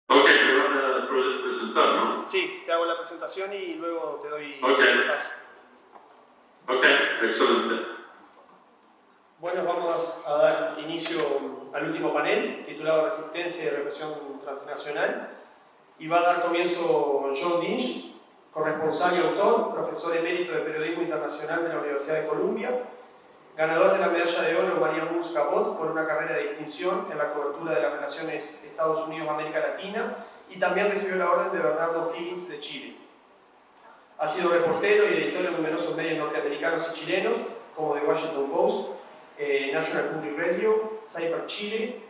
Ok, me van a presentar, ¿no? Sí, te hago la presentación y luego te doy el paso. Ok, excelente. Bueno, vamos a dar inicio al último panel, titulado Resistencia y Represión Transnacional. Y va a dar comienzo John Lynch, corresponsal y autor, profesor emérito de Periodismo Internacional de la Universidad de Columbia, ganador de la Medalla de Oro María Mons Cabot por una carrera de distinción en la cobertura de las relaciones Estados Unidos-América Latina, y también recibió la Orden de Bernardo Higgins de Chile. Ha sido reportero y editor en numerosos medios norteamericanos y chilenos, como The Washington Post, National Public Radio, Cypher Chile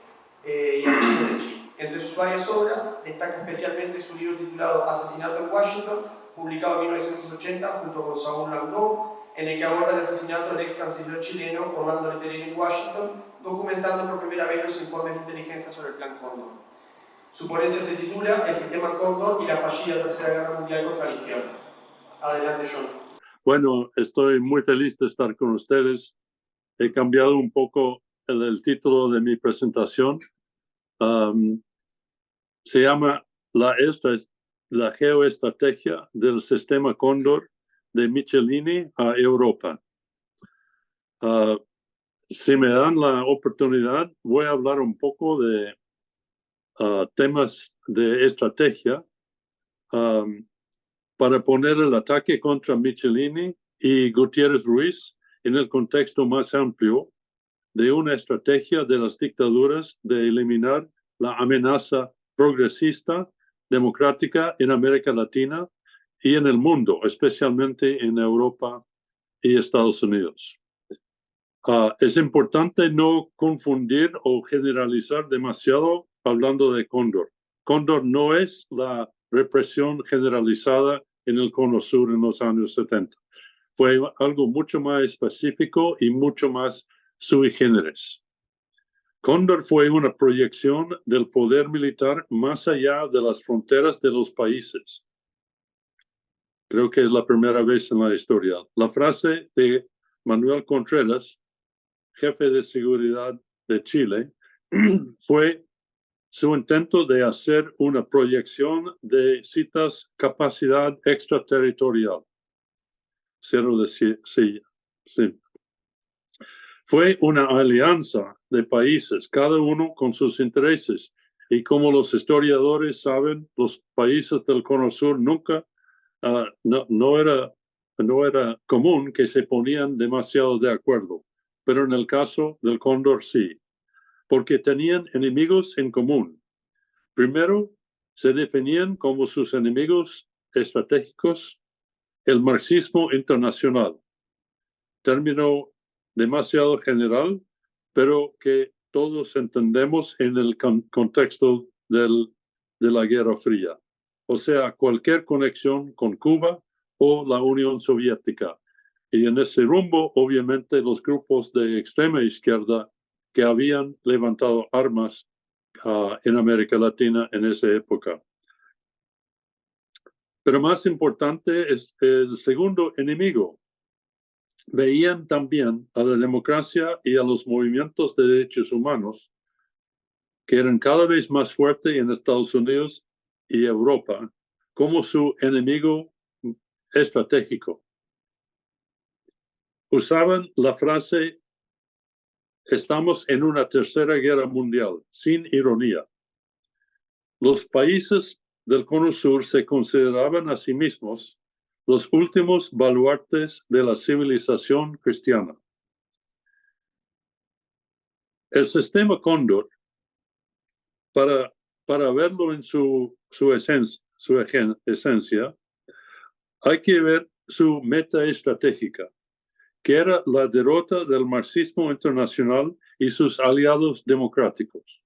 y Archivos de Chile. Entre sus varias obras destaca especialmente su libro titulado Asesinato en Washington, publicado en 1980 junto con Saúl Landó, en el que aborda el asesinato del ex canciller chileno Orlando Letelier en Washington, documentando por primera vez los informes de inteligencia sobre el Plan Cóndor. Su ponencia se titula El sistema Cóndor y la fallida Tercera Guerra Mundial contra la izquierda. Adelante, John. Bueno, estoy muy feliz de estar con ustedes. He cambiado un poco el título de mi presentación. Se llama la geoestrategia del sistema Cóndor de Michelini a Europa. Si me dan la oportunidad, voy a hablar un poco de temas de estrategia para poner el ataque contra Michelini y Gutiérrez Ruiz en el contexto más amplio de una estrategia de las dictaduras de eliminar la amenaza progresista, democrática en América Latina y en el mundo, especialmente en Europa y Estados Unidos. Es importante no confundir o generalizar demasiado hablando de Cóndor. Cóndor no es la represión generalizada en el Cono Sur en los años 70. Fue algo mucho más específico y mucho más sui generis. Cóndor fue una proyección del poder militar más allá de las fronteras de los países. Creo que es la primera vez en la historia. La frase de Manuel Contreras, jefe de seguridad de Chile, fue su intento de hacer una proyección de, citas, capacidad extraterritorial. Cierro de sí. Fue una alianza de países, cada uno con sus intereses. Y como los historiadores saben, los países del Cono Sur nunca, no era común que se ponían demasiado de acuerdo. Pero en el caso del Cóndor sí, porque tenían enemigos en común. Primero, se definían como sus enemigos estratégicos el marxismo internacional, término demasiado general, pero que todos entendemos en el contexto de la Guerra Fría. O sea, cualquier conexión con Cuba o la Unión Soviética. Y en ese rumbo, obviamente, los grupos de extrema izquierda que habían levantado armas en América Latina en esa época. Pero más importante es el segundo enemigo. Veían también a la democracia y a los movimientos de derechos humanos que eran cada vez más fuertes en Estados Unidos y Europa como su enemigo estratégico. Usaban la frase estamos en una tercera guerra mundial, sin ironía. Los países del Cono Sur se consideraban a sí mismos los últimos baluartes de la civilización cristiana. El sistema Cóndor, para verlo en su esencia, hay que ver su meta estratégica, que era la derrota del marxismo internacional y sus aliados democráticos.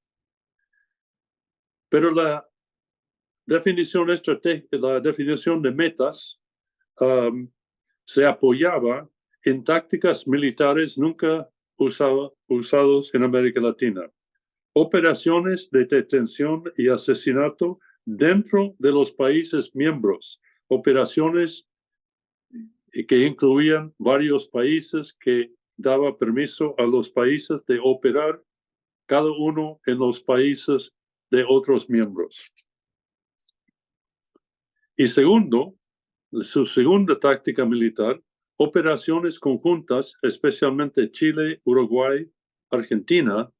Pero la definición de metas se apoyaba en tácticas militares nunca usados en América Latina. Operaciones de detención y asesinato dentro de los países miembros. Operaciones que incluían varios países, que daba permiso a los países de operar cada uno en los países de otros miembros. Y segundo, su segunda táctica militar, operaciones conjuntas, especialmente Chile, Uruguay, Argentina,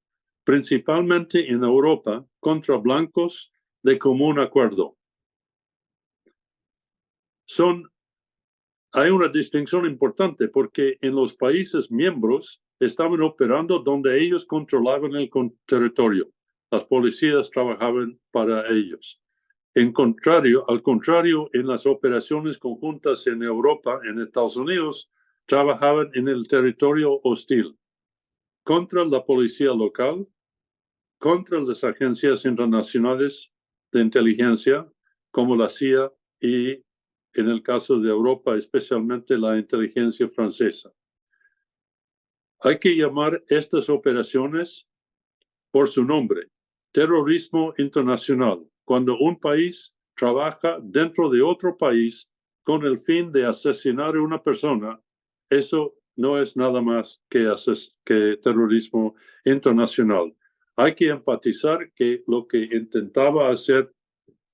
principalmente en Europa, contra blancos de común acuerdo. Hay una distinción importante porque en los países miembros estaban operando donde ellos controlaban el territorio. Las policías trabajaban para ellos. Al contrario, en las operaciones conjuntas en Europa, en Estados Unidos, trabajaban en el territorio hostil, contra la policía local, contra las agencias internacionales de inteligencia, como la CIA y, en el caso de Europa, especialmente la inteligencia francesa. Hay que llamar estas operaciones por su nombre: terrorismo internacional, cuando un país trabaja dentro de otro país con el fin de asesinar a una persona. Eso no es nada más que terrorismo internacional. Hay que enfatizar que lo que intentaba hacer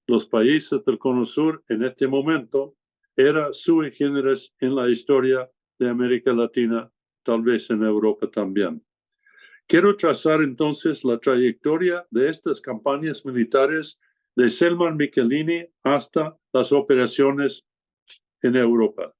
los países del Cono Sur en este momento era sui generis en la historia de América Latina, tal vez en Europa también. Quiero trazar entonces la trayectoria de estas campañas militares de Selman Michelini hasta las operaciones en Europa.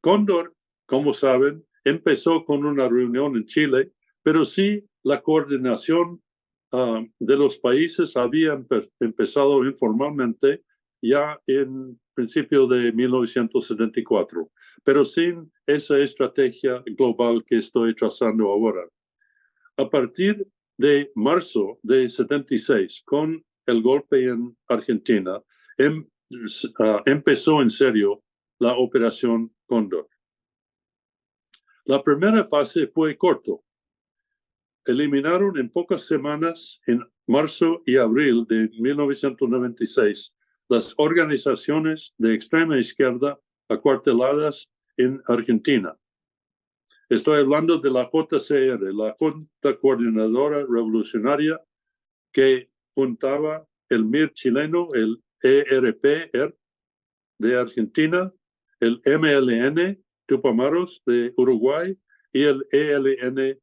Cóndor, como saben, empezó con una reunión en Chile, pero sí la coordinación de los países había empezado informalmente ya en principio de 1974, pero sin esa estrategia global que estoy trazando ahora. A partir de marzo de 76, con el golpe en Argentina, empezó en serio la Operación Cóndor. La primera fase fue corto. Eliminaron en pocas semanas, en marzo y abril de 1996, las organizaciones de extrema izquierda acuarteladas en Argentina. Estoy hablando de la JCR, la Junta Coordinadora Revolucionaria, que juntaba el MIR chileno, el ERP de Argentina, el MLN Tupamaros de Uruguay y el ELN,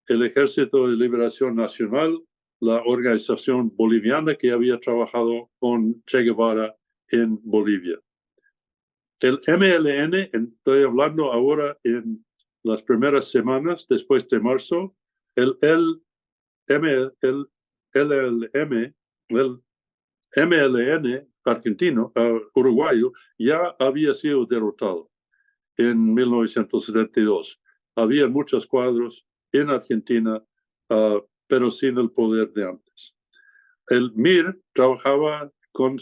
el Ejército de Liberación Nacional, la organización boliviana que había trabajado con Che Guevara en Bolivia. El MLN, estoy hablando ahora en las primeras semanas después de marzo, el MLN argentino, uruguayo, ya había sido derrotado en 1972. Había muchos cuadros en Argentina, pero sin el poder de antes. El MIR trabajaba con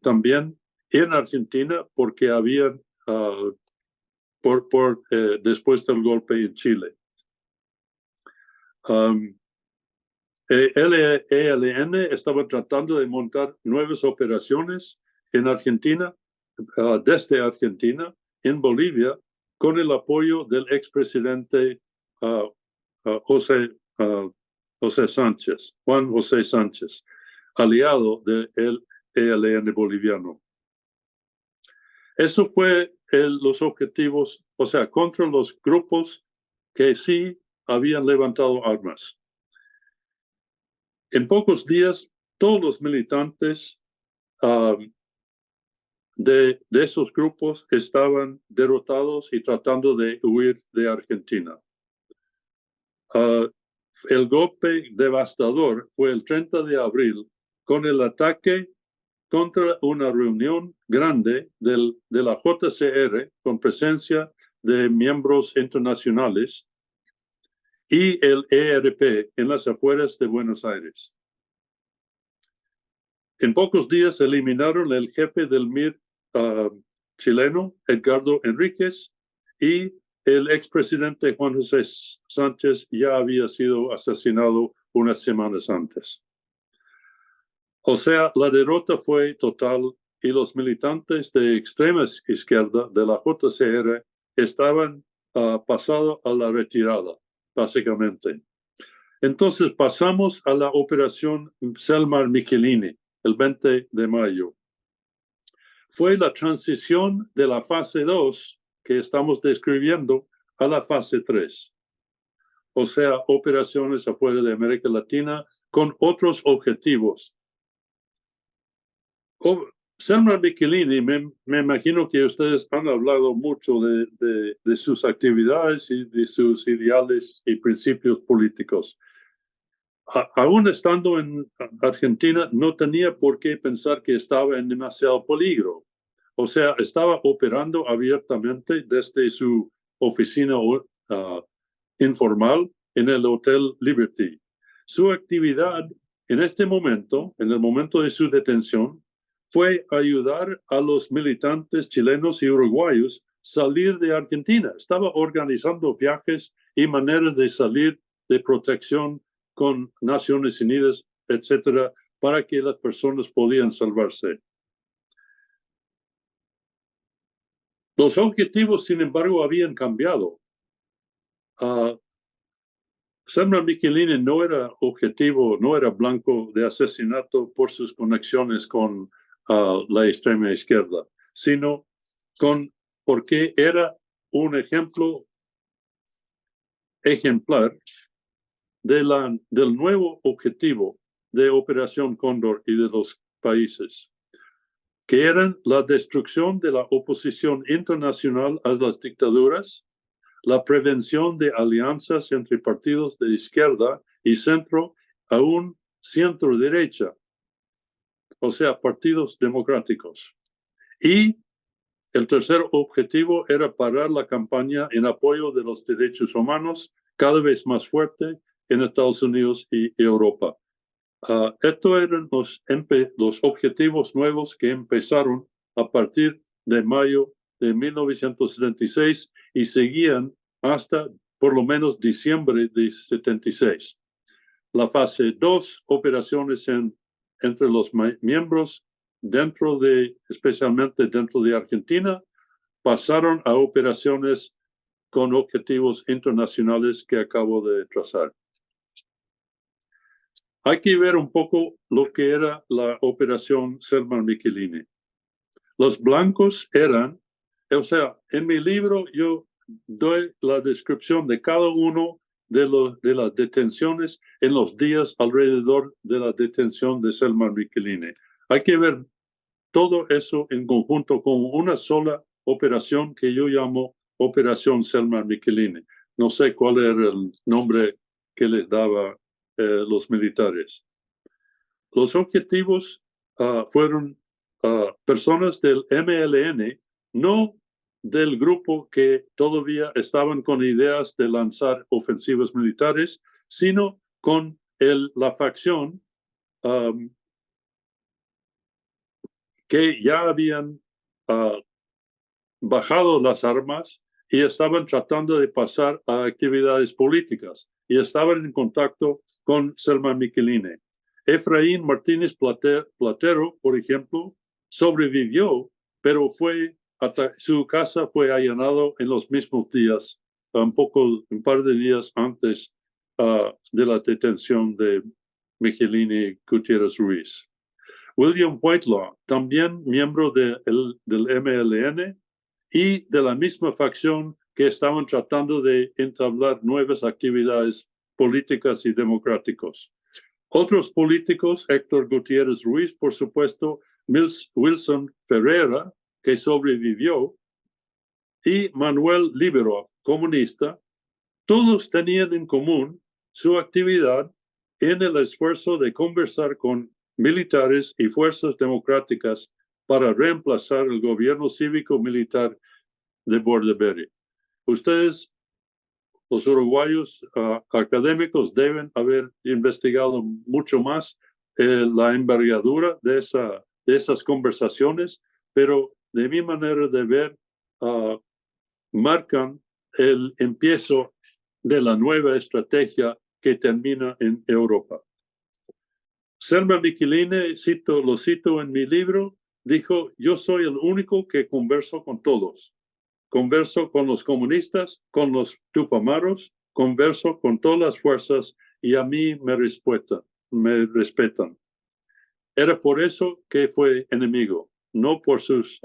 también en Argentina porque había, después del golpe en Chile. El ELN estaba tratando de montar nuevas operaciones en Argentina, desde Argentina, en Bolivia, con el apoyo del expresidente Juan José Sánchez, aliado del ELN boliviano. Eso fue los objetivos, o sea, contra los grupos que sí habían levantado armas. En pocos días, todos los militantes de esos grupos estaban derrotados y tratando de huir de Argentina. El golpe devastador fue el 30 de abril con el ataque contra una reunión grande de la JCR con presencia de miembros internacionales y el ERP en las afueras de Buenos Aires. En pocos días eliminaron el jefe del MIR chileno, Edgardo Enríquez, y el expresidente Juan José Sánchez ya había sido asesinado unas semanas antes. O sea, la derrota fue total y los militantes de extrema izquierda de la JCR estaban pasados a la retirada, básicamente. Entonces pasamos a la operación Selman Michelini, el 20 de mayo. Fue la transición de la fase 2 que estamos describiendo a la fase 3. O sea, operaciones afuera de América Latina con otros objetivos. Selman Michelini, me imagino que ustedes han hablado mucho de sus actividades y de sus ideales y principios políticos. Aún estando en Argentina, no tenía por qué pensar que estaba en demasiado peligro. O sea, estaba operando abiertamente desde su oficina informal en el Hotel Liberty. Su actividad en este momento, en el momento de su detención, fue ayudar a los militantes chilenos y uruguayos salir de Argentina. Estaba organizando viajes y maneras de salir de protección con Naciones Unidas, etcétera, para que las personas podían salvarse. Los objetivos, sin embargo, habían cambiado. Selman Michelini no era objetivo, no era blanco de asesinato por sus conexiones con la extrema izquierda, sino porque era un ejemplo ejemplar del nuevo objetivo de Operación Cóndor y de los países, que eran la destrucción de la oposición internacional a las dictaduras, la prevención de alianzas entre partidos de izquierda y centro, aún centro derecha, o sea, partidos democráticos. Y el tercer objetivo era parar la campaña en apoyo de los derechos humanos, cada vez más fuerte en Estados Unidos y Europa. Estos eran los objetivos nuevos que empezaron a partir de mayo de 1976 y seguían hasta por lo menos diciembre de 76. La fase 2, operaciones entre los miembros especialmente dentro de Argentina, pasaron a operaciones con objetivos internacionales que acabo de trazar. Hay que ver un poco lo que era la operación Selman Michelini. Los blancos eran, o sea, en mi libro yo doy la descripción de cada uno de las detenciones en los días alrededor de la detención de Selman Michelini. Hay que ver todo eso en conjunto con una sola operación que yo llamo Operación Selman Michelini. No sé cuál era el nombre que les daba los militares. Los objetivos fueron personas del MLN, no del grupo que todavía estaban con ideas de lanzar ofensivas militares, sino con la facción que ya habían bajado las armas y estaban tratando de pasar a actividades políticas y estaban en contacto con Selman Michelini. Efraín Martínez Platero, por ejemplo, sobrevivió, pero su casa fue allanado en los mismos días, un par de días antes de la detención de Michelini Gutiérrez Ruiz. William Whitelaw, también miembro del MLN y de la misma facción que estaban tratando de entablar nuevas actividades políticas y democráticas. Otros políticos, Héctor Gutiérrez Ruiz, por supuesto, Wilson Ferreira, que sobrevivió, y Manuel Liberov, comunista, todos tenían en común su actividad en el esfuerzo de conversar con militares y fuerzas democráticas para reemplazar el gobierno cívico-militar de Bordaberry. Ustedes, los uruguayos académicos, deben haber investigado mucho más la envergadura de esas conversaciones, pero de mi manera de ver, marcan el empiezo de la nueva estrategia que termina en Europa. Selman Michelini, lo cito en mi libro, dijo: yo soy el único que converso con todos. Converso con los comunistas, con los tupamaros, converso con todas las fuerzas y a mí me respetan. Era por eso que fue enemigo, no por sus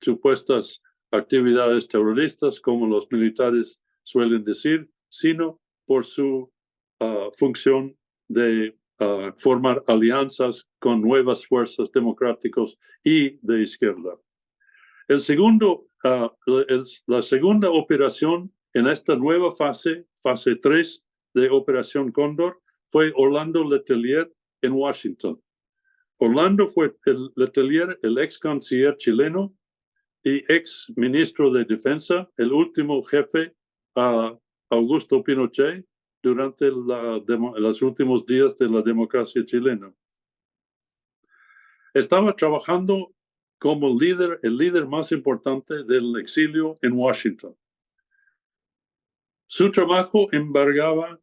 supuestas actividades terroristas, como los militares suelen decir, sino por su función de formar alianzas con nuevas fuerzas democráticas y de izquierda. La segunda operación en esta nueva fase 3 de Operación Cóndor, fue Orlando Letelier en Washington. Orlando fue Letelier, el ex canciller chileno y ex ministro de Defensa, el último jefe a Augusto Pinochet durante los últimos días de la democracia chilena. Estaba trabajando como el líder más importante del exilio en Washington. Su trabajo embargaba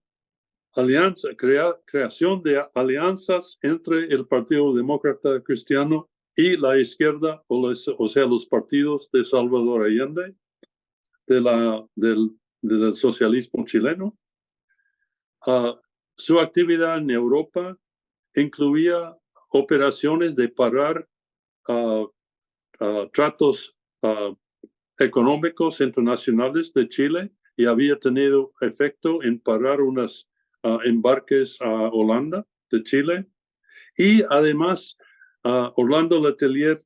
creación de alianzas entre el Partido Demócrata Cristiano y la izquierda, o sea, los partidos de Salvador Allende, del socialismo chileno. Su actividad en Europa incluía operaciones de parar tratos económicos internacionales de Chile y había tenido efecto en parar unos embarques a Holanda de Chile. Y además, Orlando Letelier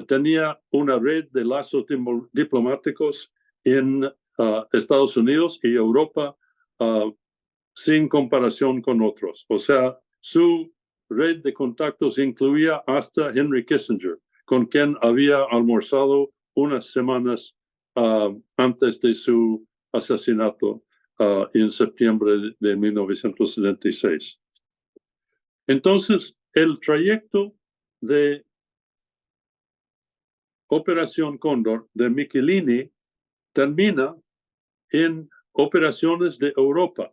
tenía una red de lazos diplomáticos en Estados Unidos y Europa sin comparación con otros. O sea, su red de contactos incluía hasta Henry Kissinger, con quien había almorzado unas semanas antes de su asesinato en septiembre de 1976. Entonces, el trayecto de Operación Cóndor de Michelini termina en operaciones de Europa.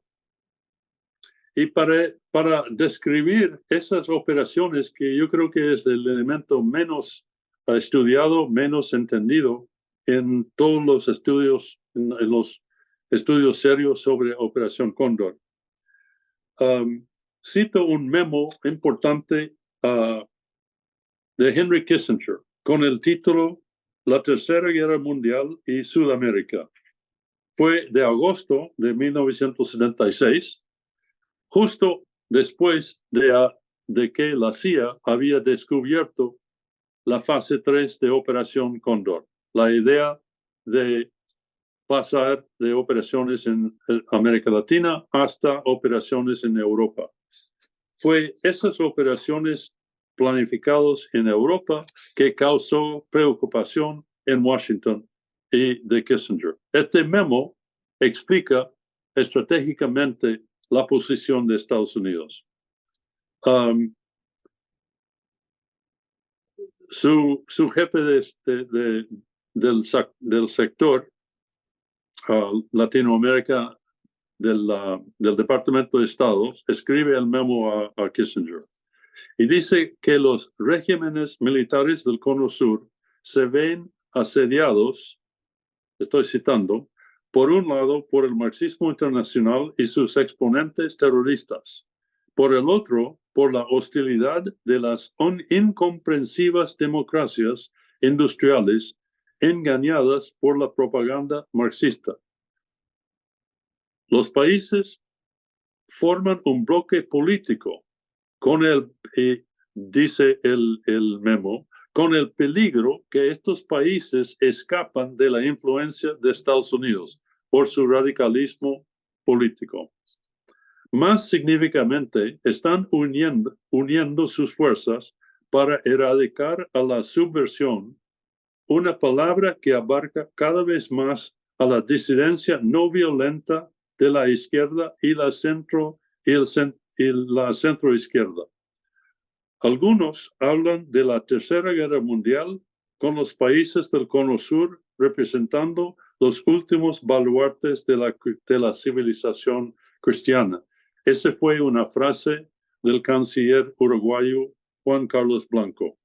Y para describir esas operaciones, que yo creo que es el elemento menos estudiado, menos entendido en todos los estudios, en los estudios serios sobre Operación Cóndor. Cito un memo importante de Henry Kissinger con el título La Tercera Guerra Mundial y Sudamérica. Fue de agosto de 1976, justo después de que la CIA había descubierto la fase 3 de Operación Cóndor, la idea de pasar de operaciones en América Latina hasta operaciones en Europa. Fue esas operaciones planificadas en Europa que causó preocupación en Washington y de Kissinger. Este memo explica estratégicamente la posición de Estados Unidos. Su jefe del sector Latinoamérica del Departamento de Estado escribe el memo a Kissinger y dice que los regímenes militares del Cono Sur se ven asediados, estoy citando, por un lado por el marxismo internacional y sus exponentes terroristas, por el otro por la hostilidad de las incomprensivas democracias industriales engañadas por la propaganda marxista. Los países forman un bloque político con dice el memo, con el peligro que estos países escapan de la influencia de Estados Unidos por su radicalismo político. Más significativamente, están uniendo sus fuerzas para erradicar a la subversión, una palabra que abarca cada vez más a la disidencia no violenta de la izquierda y la centroizquierda. Algunos hablan de la Tercera Guerra Mundial con los países del Cono Sur representando los últimos baluartes de la civilización cristiana. Esa fue una frase del canciller uruguayo Juan Carlos Blanco.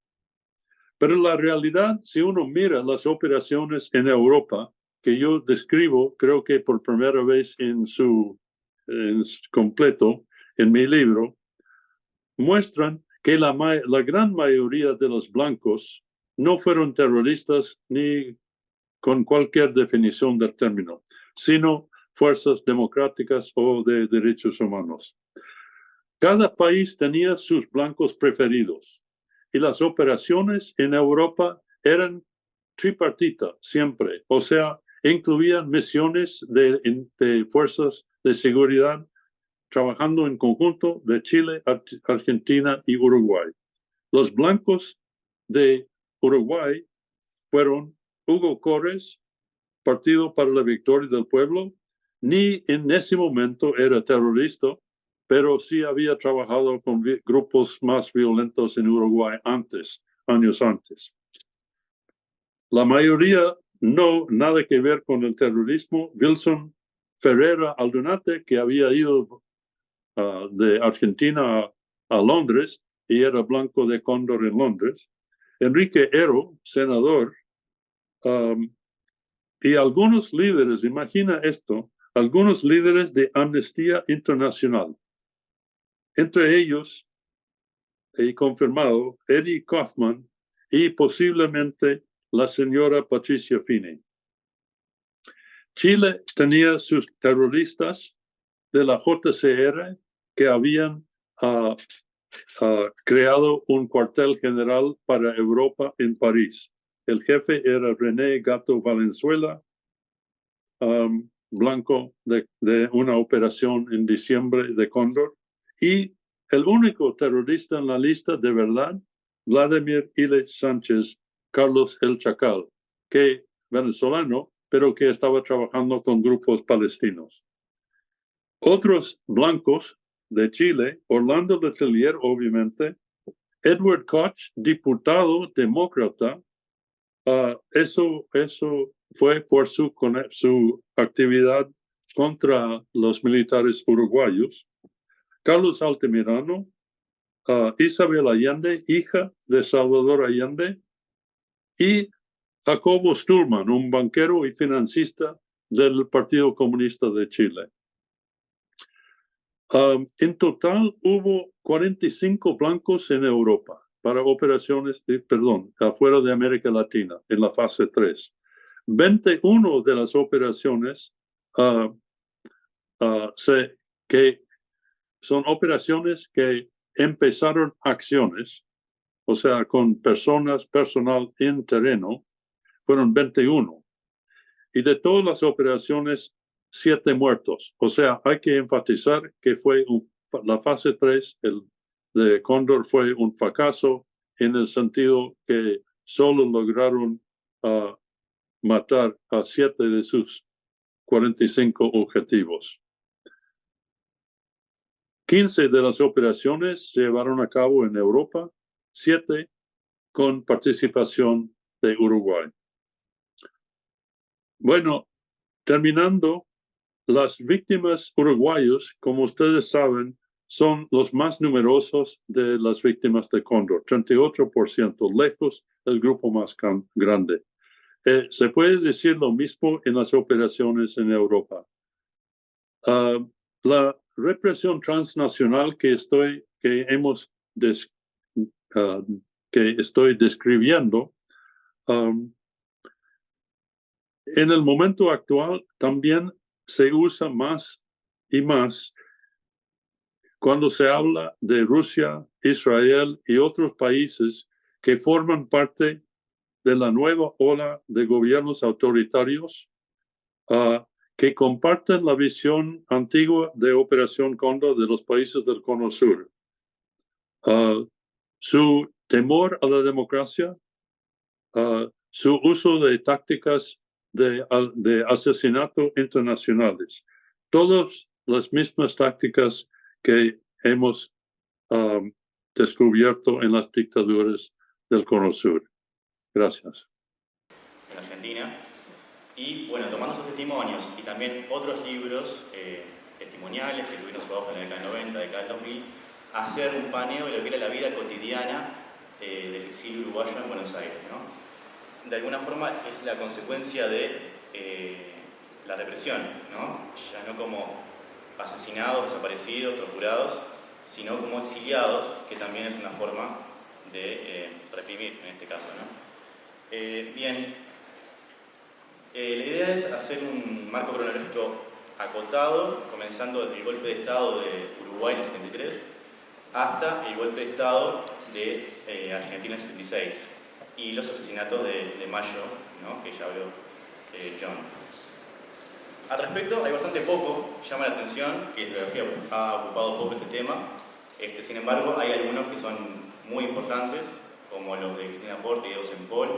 Pero la realidad, si uno mira las operaciones en Europa, que yo describo, creo que por primera vez en completo en mi libro, muestran que la gran mayoría de los blancos no fueron terroristas ni con cualquier definición del término, sino fuerzas democráticas o de derechos humanos. Cada país tenía sus blancos preferidos y las operaciones en Europa eran tripartita siempre, o sea, incluían misiones de fuerzas de seguridad trabajando en conjunto de Chile, Argentina y Uruguay. Los blancos de Uruguay fueron Hugo Corres, Partido para la Victoria del Pueblo, ni en ese momento era terrorista, pero sí había trabajado con grupos más violentos en Uruguay años antes. La mayoría no, nada que ver con el terrorismo. Wilson Ferreira Aldunate, que había ido de Argentina a Londres y era blanco de Cóndor en Londres. Enrique Ero, senador, y algunos líderes, imagina esto, algunos líderes de Amnistía Internacional. Entre ellos, he confirmado, Eddie Kaufman y posiblemente la señora Patricia Finney. Chile tenía sus terroristas de la JCR que habían creado un cuartel general para Europa en París. El jefe era René Gato Valenzuela, blanco de una operación en diciembre de Cóndor, y el único terrorista en la lista de verdad, Vladimir Ilich Sánchez, Carlos El Chacal, que venezolano, pero que estaba trabajando con grupos palestinos. Otros blancos de Chile, Orlando Letelier, obviamente, Edward Koch, diputado demócrata, eso fue por su actividad contra los militares uruguayos. Carlos Altamirano, Isabel Allende, hija de Salvador Allende, y Jacobo Sturman, un banquero y financista del Partido Comunista de Chile. En total hubo 45 blancos en Europa para operaciones, afuera de América Latina, en la fase 3. 21 de las operaciones que son operaciones que empezaron acciones, o sea, con personal en terreno, fueron 21. Y de todas las operaciones, 7 muertos. O sea, hay que enfatizar que fue la fase 3 de Cóndor fue un fracaso en el sentido que solo lograron matar a 7 de sus 45 objetivos. 15 de las operaciones se llevaron a cabo en Europa, 7 con participación de Uruguay. Bueno, terminando, las víctimas uruguayos, como ustedes saben, son los más numerosos de las víctimas de Cóndor, 38%, lejos del grupo más grande. Se puede decir lo mismo en las operaciones en Europa. La represión transnacional que estoy describiendo, en el momento actual también se usa más y más cuando se habla de Rusia, Israel y otros países que forman parte de la nueva ola de gobiernos autoritarios que comparten la visión antigua de Operación Cóndor de los países del Cono Sur. Su temor a la democracia, su uso de tácticas de asesinato internacionales, todas las mismas tácticas que hemos descubierto en las dictaduras del Cono Sur. Gracias. En Argentina. Y bueno, tomando esos testimonios y también otros libros testimoniales que tuvieron su auge en la década del 90, década del 2000, hacer un paneo de lo que era la vida cotidiana del exilio uruguayo en Buenos Aires, ¿no? De alguna forma es la consecuencia de la represión, ¿no? Ya no como asesinados, desaparecidos, torturados, sino como exiliados, que también es una forma de reprimir en este caso, ¿no? Bien, la idea es hacer un marco cronológico acotado, comenzando desde el golpe de Estado de Uruguay en el 73 hasta el golpe de Estado de Argentina en el 76 y los asesinatos de Mayo, ¿no?, que ya habló John. Al respecto, hay bastante poco, llama la atención que la historiografía ha ocupado poco este tema. Sin embargo, hay algunos que son muy importantes, como los de Cristina Porte y Edo Sempol,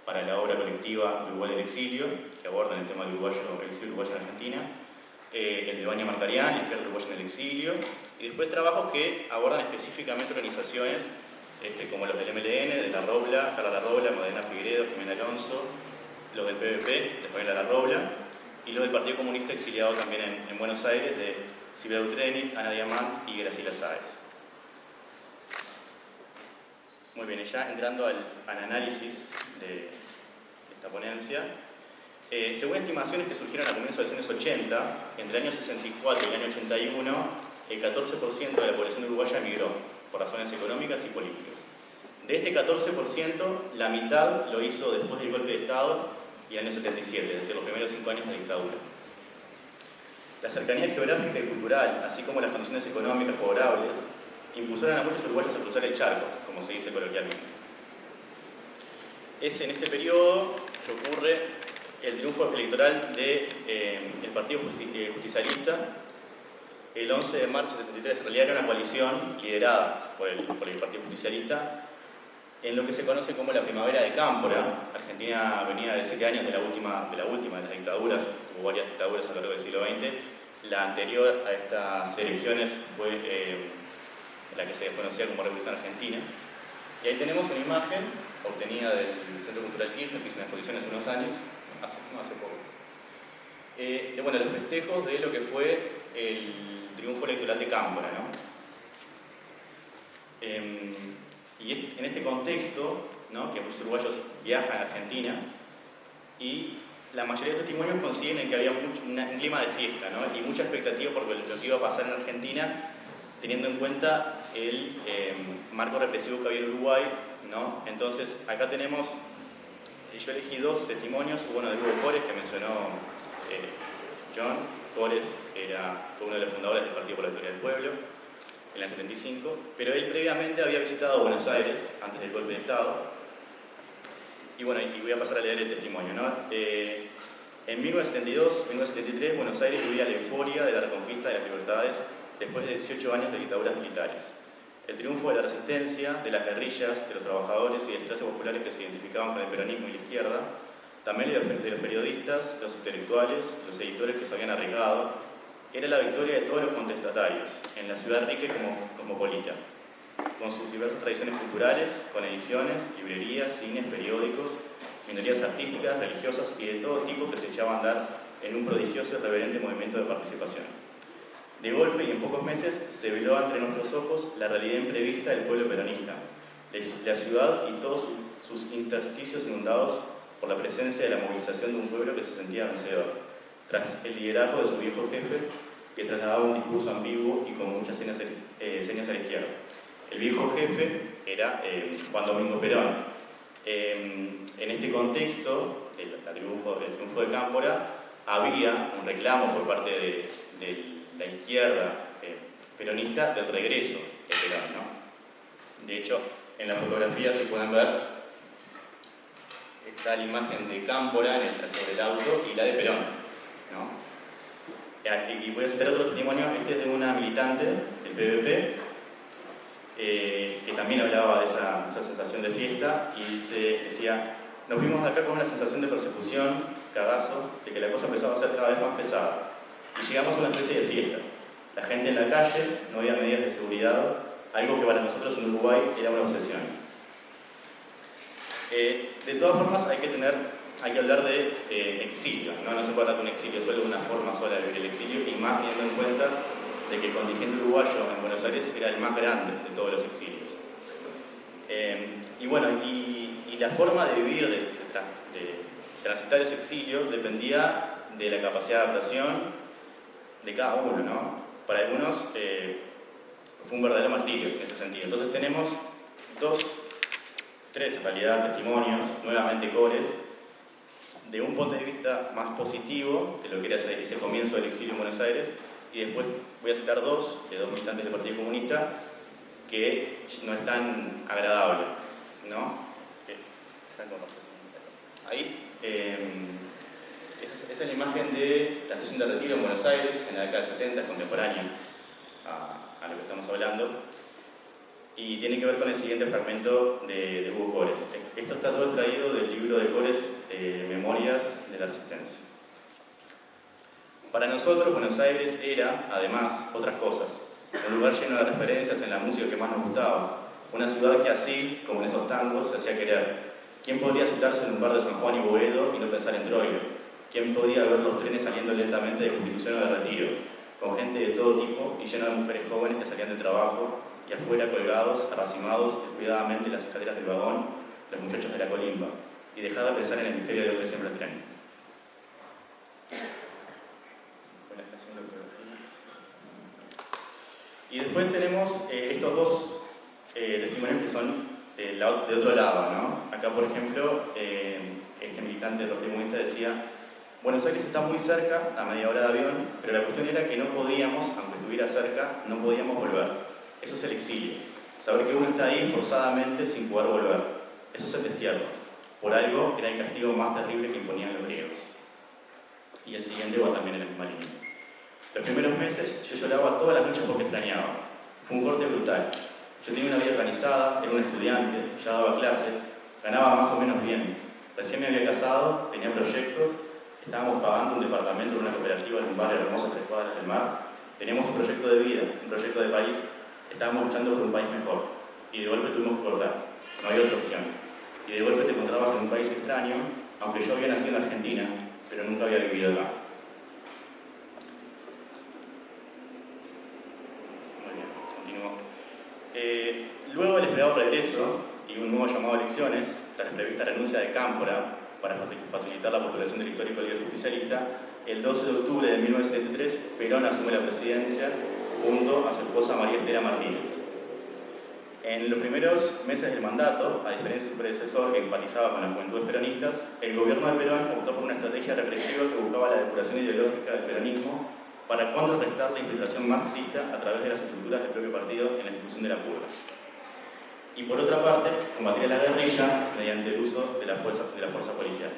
para la obra colectiva de Uruguay del exilio, que abordan el tema del exilio uruguayo en Argentina, el de Vania Marcarián, la izquierda uruguaya en el exilio, y después trabajos que abordan específicamente organizaciones como los del MLN, de La Robla, Carla La Robla, Magdalena Figueredo, Jimena Alonso, los del PVP, de Fabiana La Robla, y los del Partido Comunista exiliado también en Buenos Aires, de Silvia Utreni, Ana Diamant y Graciela Sáez. Muy bien, ya entrando al análisis de esta ponencia. Según estimaciones que surgieron a comienzos de los años 80, entre el año 64 y el año 81, el 14% de la población uruguaya emigró por razones económicas y políticas. De este 14%, la mitad lo hizo después del golpe de Estado y el año 77, es decir, los primeros 5 años de dictadura. La cercanía geográfica y cultural, así como las condiciones económicas favorables, impulsaron a muchos uruguayos a cruzar el charco, como se dice coloquialmente. Es en este periodo que ocurre el triunfo electoral del Partido Justicialista el 11 de marzo de 73. En realidad era una coalición liderada por el Partido Justicialista en lo que se conoce como la Primavera de Cámpora. Argentina venía de 7 años de la última de las dictaduras, hubo varias dictaduras a lo largo del siglo XX. La anterior a estas elecciones fue la que se conocía como Revolución Argentina. Y ahí tenemos una imagen obtenida del Centro Cultural Kirchner, que hizo una exposición hace unos años, hace poco, bueno, los festejos de lo que fue el triunfo electoral de Cámpora, ¿no? Y en este contexto, ¿no?, que muchos uruguayos viajan a Argentina y la mayoría de testimonios coinciden en que había un clima de fiesta, ¿no?, y mucha expectativa por lo que iba a pasar en Argentina, teniendo en cuenta el marco represivo que había en Uruguay, ¿no? Entonces, acá tenemos, yo elegí 2 testimonios, uno de Hugo Cores, que mencionó John. Cores fue uno de los fundadores del Partido por la Victoria del Pueblo, en el año 75, pero él previamente había visitado Buenos Aires antes del golpe de Estado. Y bueno, y voy a pasar a leer el testimonio, ¿no? En 1972-1973, Buenos Aires vivía la euforia de la reconquista de las libertades después de 18 años de dictaduras militares. El triunfo de la resistencia, de las guerrillas, de los trabajadores y de las clases populares que se identificaban con el peronismo y la izquierda, también de los periodistas, los intelectuales, los editores que se habían arriesgado, era la victoria de todos los contestatarios, en la ciudad rica y cosmopolita, con sus diversas tradiciones culturales, con ediciones, librerías, cines, periódicos, minorías artísticas, religiosas y de todo tipo que se echaban a andar en un prodigioso y reverente movimiento de participación. De golpe y en pocos meses se veló ante nuestros ojos la realidad imprevista del pueblo peronista, la ciudad y todos sus intersticios inundados por la presencia de la movilización de un pueblo que se sentía vencedor, tras el liderazgo de su viejo jefe, que trasladaba un discurso ambiguo y con muchas señas a la izquierda. El viejo jefe era Juan Domingo Perón. En este contexto, el triunfo de Cámpora, había un reclamo por parte de la izquierda peronista del regreso de Perón, ¿no? De hecho, en la fotografía, si pueden ver, está la imagen de Cámpora sobre el auto y la de Perón, ¿no? Y voy a citar otro testimonio. Este es de una militante del PVP que también hablaba de esa sensación de fiesta y decía: nos vimos acá con una sensación de persecución, cagazo, de que la cosa empezaba a ser cada vez más pesada. Y llegamos a una especie de fiesta. La gente en la calle, no había medidas de seguridad, algo que para nosotros en Uruguay era una obsesión. De todas formas, hay que hablar de exilio, ¿no? No se puede hablar de un exilio solo, de una forma sola de vivir el exilio, y más teniendo en cuenta de que el contingente uruguayo en Buenos Aires era el más grande de todos los exilios. Y bueno, y la forma de vivir, de transitar ese exilio, dependía de la capacidad de adaptación de cada uno, ¿no? Para algunos fue un verdadero martirio en ese sentido. Entonces tenemos tres en realidad testimonios, nuevamente cores, de un punto de vista más positivo de lo que era ese comienzo del exilio en Buenos Aires, y después voy a citar dos militantes del Partido Comunista que no es tan agradable, ¿no? Ahí, esa es la imagen de la estación de Retiro en Buenos Aires, en la década del 70, contemporánea a lo que estamos hablando, y tiene que ver con el siguiente fragmento de Hugo Cores. Esto está todo extraído del libro de Cores, Memorias de la Resistencia. Para nosotros, Buenos Aires era, además, otras cosas. Un lugar lleno de referencias en la música que más nos gustaba. Una ciudad que así, como en esos tangos, se hacía querer. ¿Quién podría citarse en un bar de San Juan y Boedo y no pensar en Troilo? ¿Quién podía ver los trenes saliendo lentamente de Constitución o de Retiro, con gente de todo tipo y lleno de mujeres jóvenes que salían del trabajo y afuera colgados, arracimados descuidadamente en las escaleras del vagón, los muchachos de la colimba, y dejar de pensar en el misterio de lo que siempre el tren? Y después tenemos estos dos testimonios que son de otro lado, ¿no? Acá, por ejemplo, este militante del Partido Comunista decía: Buenos Aires está muy cerca, a media hora de avión, pero la cuestión era que no podíamos, aunque estuviera cerca, no podíamos volver. Eso es el exilio. Saber que uno está ahí forzadamente sin poder volver. Eso es el destierro. Por algo era el castigo más terrible que imponían los griegos. Y el siguiente va también en la misma línea. Los primeros meses yo lloraba todas las noches porque extrañaba. Fue un corte brutal. Yo tenía una vida organizada, era un estudiante, ya daba clases, ganaba más o menos bien. Recién me había casado, tenía proyectos, estábamos pagando un departamento en una cooperativa en un barrio hermoso a 3 cuadras del mar. Teníamos un proyecto de vida, un proyecto de país. Estábamos luchando por un país mejor. Y de golpe tuvimos que cortar. No había otra opción. Y de golpe te encontrabas en un país extraño, aunque yo había nacido en Argentina, pero nunca había vivido acá. Muy bien, continúo. Luego del esperado regreso y un nuevo llamado a elecciones, tras la prevista renuncia de Cámpora para facilitar la postulación del histórico líder justicialista, el 12 de octubre de 1973, Perón asume la presidencia junto a su esposa María Estela Martínez. En los primeros meses del mandato, a diferencia de su predecesor que empatizaba con las juventudes peronistas, el gobierno de Perón optó por una estrategia represiva que buscaba la depuración ideológica del peronismo para contrarrestar la infiltración marxista a través de las estructuras del propio partido en la institución de la purga. Y por otra parte, combatir a la guerrilla mediante el uso de la fuerza policial.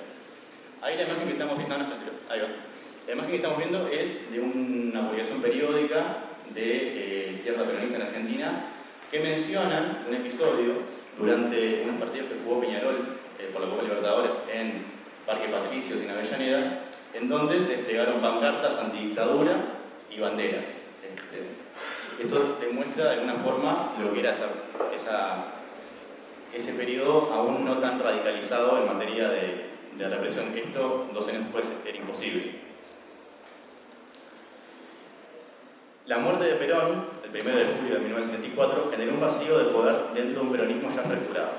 Ahí la imagen que estamos viendo, ahí va. La imagen que estamos viendo es de una publicación periódica de Izquierda Peronista en Argentina, que menciona un episodio durante unos partidos que jugó Peñarol por la Copa Libertadores en Parque Patricios y en Avellaneda, en donde se desplegaron pancartas antidictadura y banderas. Esto demuestra de alguna forma lo que era ese periodo aún no tan radicalizado en materia de represión. Esto 2 años después era imposible. La muerte de Perón, el 1 de julio de 1974, generó un vacío de poder dentro de un peronismo ya fracturado,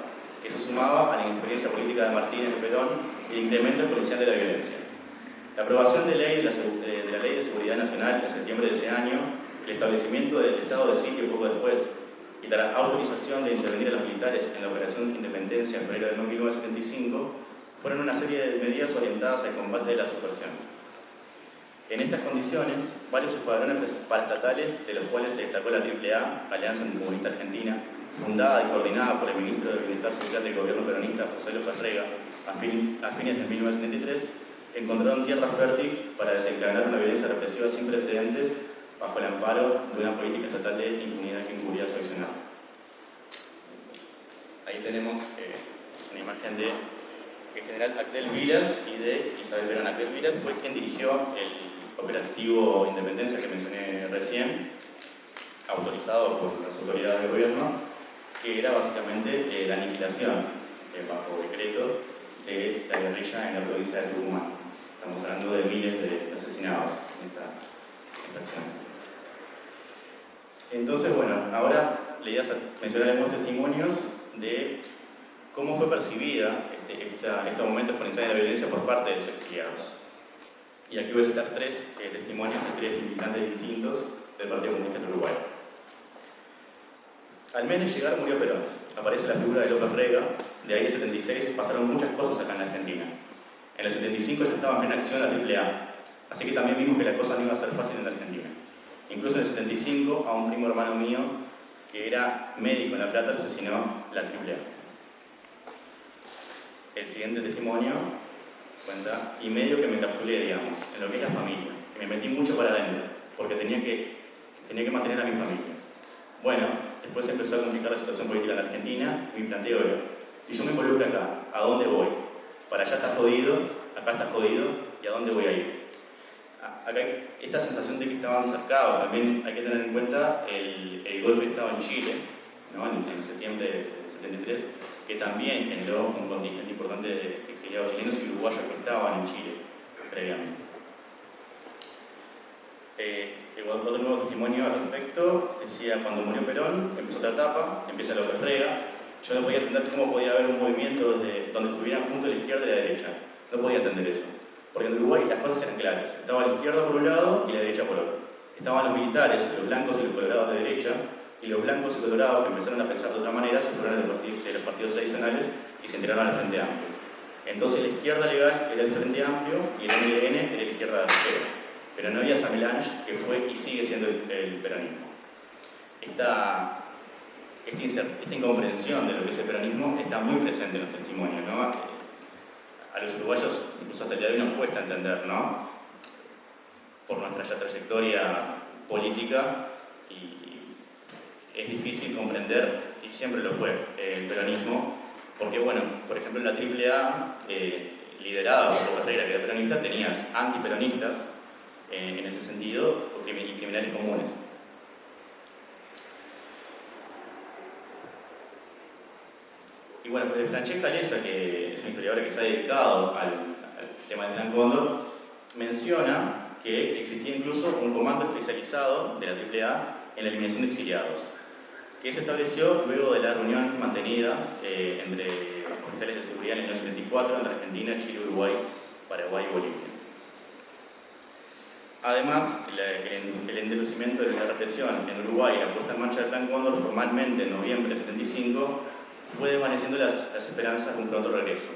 que se sumaba a la inexperiencia política de Martínez de Perón y el incremento exponencial de la violencia. La aprobación de la Ley de Seguridad Nacional en septiembre de ese año, el establecimiento del estado de sitio poco después y la autorización de intervenir a los militares en la Operación Independencia en febrero de 1975 fueron una serie de medidas orientadas al combate de la subversión. En estas condiciones, varios escuadrones paraestatales, de los cuales se destacó la AAA, Alianza Anticomunista Argentina, fundada y coordinada por el ministro de Bienestar Social del gobierno peronista, José Luis Ferrega, a fines de 1973, encontraron tierra fértil para desencadenar una violencia represiva sin precedentes bajo el amparo de una política estatal de impunidad que encubría su accionar. Ahí tenemos una imagen de el general Actel Vilas y de Isabel Perón. Actel Vilas fue quien dirigió el operativo Independencia que mencioné recién, autorizado por las autoridades del gobierno, que era básicamente la aniquilación, bajo decreto, de la guerrilla en la provincia de Tucumán. Estamos hablando de miles de asesinados en esta acción. Entonces, bueno, ahora la idea es mencionar algunos testimonios de cómo fue percibida este momento exponencial de la violencia por parte de los exiliados. Y aquí voy a citar 3 testimonios de 3 militantes distintos del Partido Comunista del Uruguay. Al mes de llegar murió Perón. Aparece la figura de López Rega. De ahí el 76 pasaron muchas cosas acá en la Argentina. En el 75 ya estaba en plena acción la AAA. Así que también vimos que la cosa no iba a ser fácil en la Argentina. Incluso en el 75 a un primo hermano mío que era médico en La Plata lo asesinó la AAA. El siguiente testimonio cuenta, y medio que me encapsulé, digamos, en lo que es la familia. Y me metí mucho para adentro, porque tenía que mantener a mi familia. Bueno, después empezó a complicar la situación política en la Argentina, y mi planteo era, si yo me involucro acá, ¿a dónde voy? Para allá está jodido, acá está jodido, ¿y a dónde voy a ir? Acá hay esta sensación de que estaban cercados. También hay que tener en cuenta el golpe de Estado en Chile, ¿no? en septiembre del 73, que también generó un contingente importante de exiliados chilenos y uruguayos que estaban en Chile previamente. Otro nuevo testimonio al respecto decía, cuando murió Perón, empezó otra etapa, empieza López Rega. Yo no podía entender cómo podía haber un movimiento donde estuvieran juntos la izquierda y la derecha. No podía entender eso. Porque en Uruguay las cosas eran claras. Estaba la izquierda por un lado y la derecha por otro. Estaban los militares, los blancos y los colorados de derecha, y los blancos y colorados que empezaron a pensar de otra manera se fueron de los partidos tradicionales y se integraron al Frente Amplio. Entonces la izquierda legal era el Frente Amplio y el MLN era la izquierda derechera. Pero no había esa melange que fue y sigue siendo el peronismo. Esta incomprensión de lo que es el peronismo está muy presente en los testimonios, ¿no? A los uruguayos, incluso hasta el día de hoy, nos cuesta entender, ¿no? Por nuestra ya trayectoria política, y es difícil comprender, y siempre lo fue, el peronismo, porque, bueno, por ejemplo, en la AAA, liderada por López Rega, que era peronista, tenías antiperonistas, en ese sentido, y criminales comunes. Y bueno, Francesca Lesa, que es una historiadora que se ha dedicado al tema del Plan Cóndor, menciona que existía incluso un comando especializado de la AAA en la eliminación de exiliados, que se estableció luego de la reunión mantenida entre oficiales de seguridad en el año 74 entre Argentina, Chile, Uruguay, Paraguay y Bolivia. Además, el endurecimiento de la represión en Uruguay y la puesta en marcha del Plan Cóndor formalmente en noviembre del 75 fue desvaneciendo las esperanzas de un pronto regreso.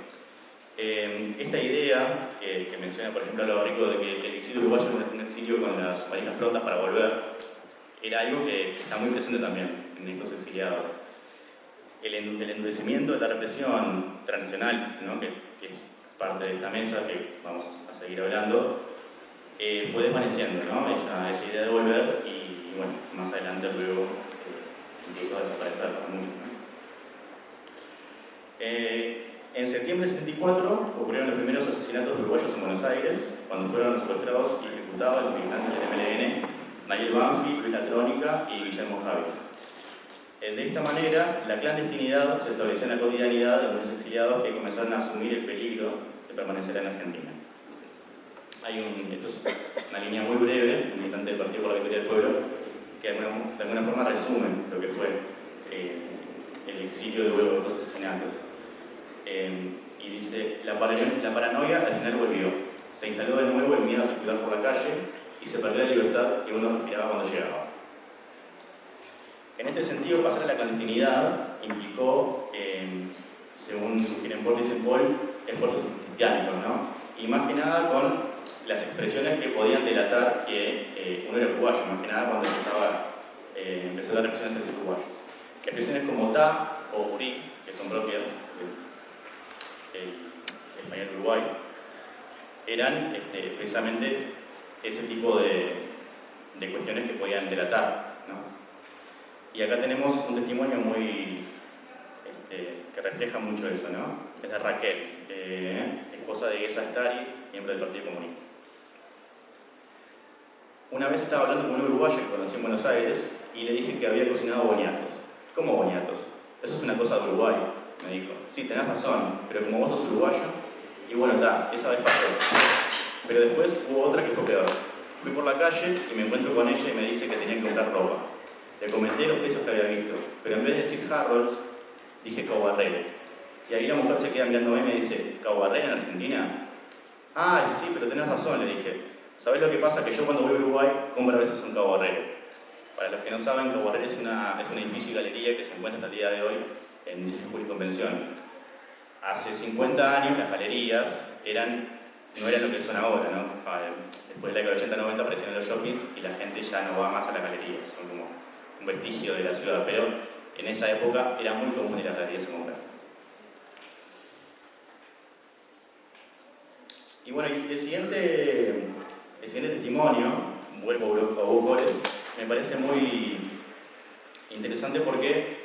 Esta idea que menciona, por ejemplo, Álvaro Rico, de que el exilio uruguayo es un exilio con las valijas prontas para volver, era algo que está muy presente también en estos exiliados. El endurecimiento de la represión transnacional, ¿no? que es parte de esta mesa que vamos a seguir hablando, fue desvaneciendo, ¿no? esa idea de volver y, bueno, más adelante luego incluso a desaparecer para muchos, ¿no? En septiembre del 74 ocurrieron los primeros asesinatos uruguayos en Buenos Aires, cuando fueron secuestrados y ejecutados los militantes del MLN, Nayel Banfi, Luis Latrónica y Guillermo Javier. De esta manera, la clandestinidad se estableció en la cotidianidad de muchos exiliados que comenzaron a asumir el peligro de permanecer en Argentina. Esto es una línea muy breve, un militante del Partido por la Victoria del Pueblo, que de alguna forma resume lo que fue el exilio luego de los asesinatos. Y dice, la paranoia al final volvió. Se instaló de nuevo el miedo a circular por la calle y se perdió la libertad que uno respiraba cuando llegaba. En este sentido, pasar a la clandestinidad implicó, según sugieren Paul y Paul, esfuerzos titánicos, ¿no? Y más que nada con las expresiones que podían delatar que uno era uruguayo, más que nada cuando empezó la represión hacia los uruguayos. Expresiones como ta o urí, que son propias del español Uruguay, eran precisamente ese tipo de cuestiones que podían delatar, ¿no? Y acá tenemos un testimonio muy que refleja mucho eso, ¿no? Es de Raquel, esposa de Gesa Astari, miembro del Partido Comunista. Una vez estaba hablando con un uruguayo que conocí en Buenos Aires y le dije que había cocinado boniatos. ¿Cómo boniatos? Eso es una cosa de Uruguay, me dijo. Sí, tenés razón, pero como vos sos uruguayo, y bueno, está, esa vez pasó. Pero después hubo otra que fue peor. Fui por la calle y me encuentro con ella y me dice que tenía que comprar ropa. Le comenté los precios que había visto, pero en vez de decir Harrods, dije Caubarrera. Y ahí la mujer se queda mirándome y me dice, ¿Caubarrera en Argentina? Ah, sí, pero tenés razón, le dije. ¿Sabés lo que pasa? Que yo cuando voy a Uruguay compro a veces un Caubarrera. Para los que no saben, Caborrer es un edificio y galería que se encuentra hasta el día de hoy en Distrito Jurídico Convención. Hace 50 años las galerías no eran lo que son ahora, ¿no? Después de la década del 80-90 aparecieron los shoppings y la gente ya no va más a las galerías, son como un vestigio de la ciudad, pero en esa época era muy común ir a las galerías a comprar. Y bueno, el siguiente testimonio, vuelvo a Hugo Cores, me parece muy interesante porque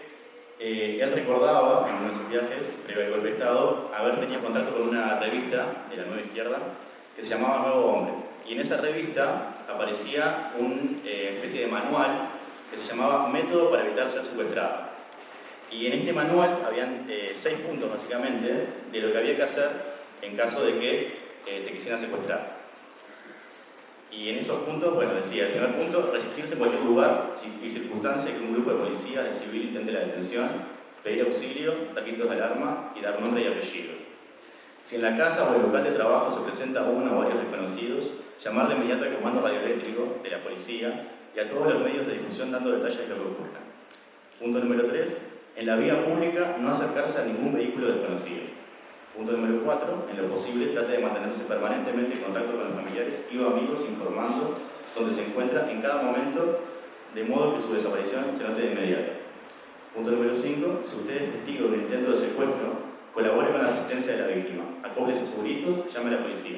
él recordaba en uno de sus viajes, previo al golpe de Estado, haber tenido contacto con una revista de la Nueva Izquierda que se llamaba Nuevo Hombre. Y en esa revista aparecía una especie de manual que se llamaba Método para evitar ser secuestrado. Y en este manual habían 6 puntos básicamente de lo que había que hacer en caso de que te quisieran secuestrar. Y en esos puntos, bueno, decía, el primer punto, resistirse en cualquier lugar y circunstancia que un grupo de policías de civil intente la detención, pedir auxilio, dar gritos de alarma y dar nombre y apellido. Si en la casa o el local de trabajo se presenta uno o varios desconocidos, llamar de inmediato al comando radioeléctrico de la policía y a todos los medios de difusión dando detalles de lo que ocurra. Punto número 3, en la vía pública no acercarse a ningún vehículo desconocido. Punto número 4, en lo posible trate de mantenerse permanentemente en contacto con los familiares y o amigos informando dónde se encuentra en cada momento, de modo que su desaparición se note de inmediato. Punto número 5, si usted es testigo de un intento de secuestro, colabore con la resistencia de la víctima, acóplese sus gritos, llame a la policía.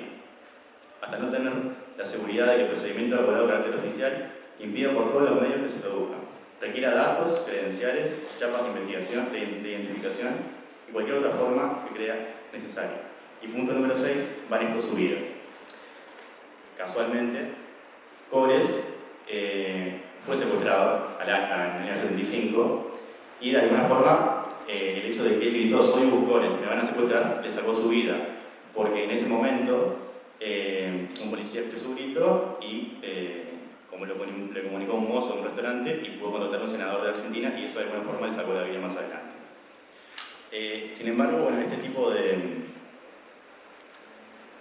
Hasta no tener la seguridad de que el procedimiento ha cobrado carácter oficial, impida por todos los medios que se produzcan. Requiera datos, credenciales, chapas de investigación, de identificación y cualquier otra forma que crea necesaria. Y punto número 6, Banesto su vida. Casualmente, Cores fue secuestrado en el año 75 y de alguna forma el hecho de que él gritó "soy Hugo Cores, me van a secuestrar", le salvó su vida, porque en ese momento un policía escuchó su grito y como le comunicó un mozo en un restaurante y pudo contactar a un senador de Argentina y eso de alguna forma le salvó la vida más adelante. Sin embargo, bueno,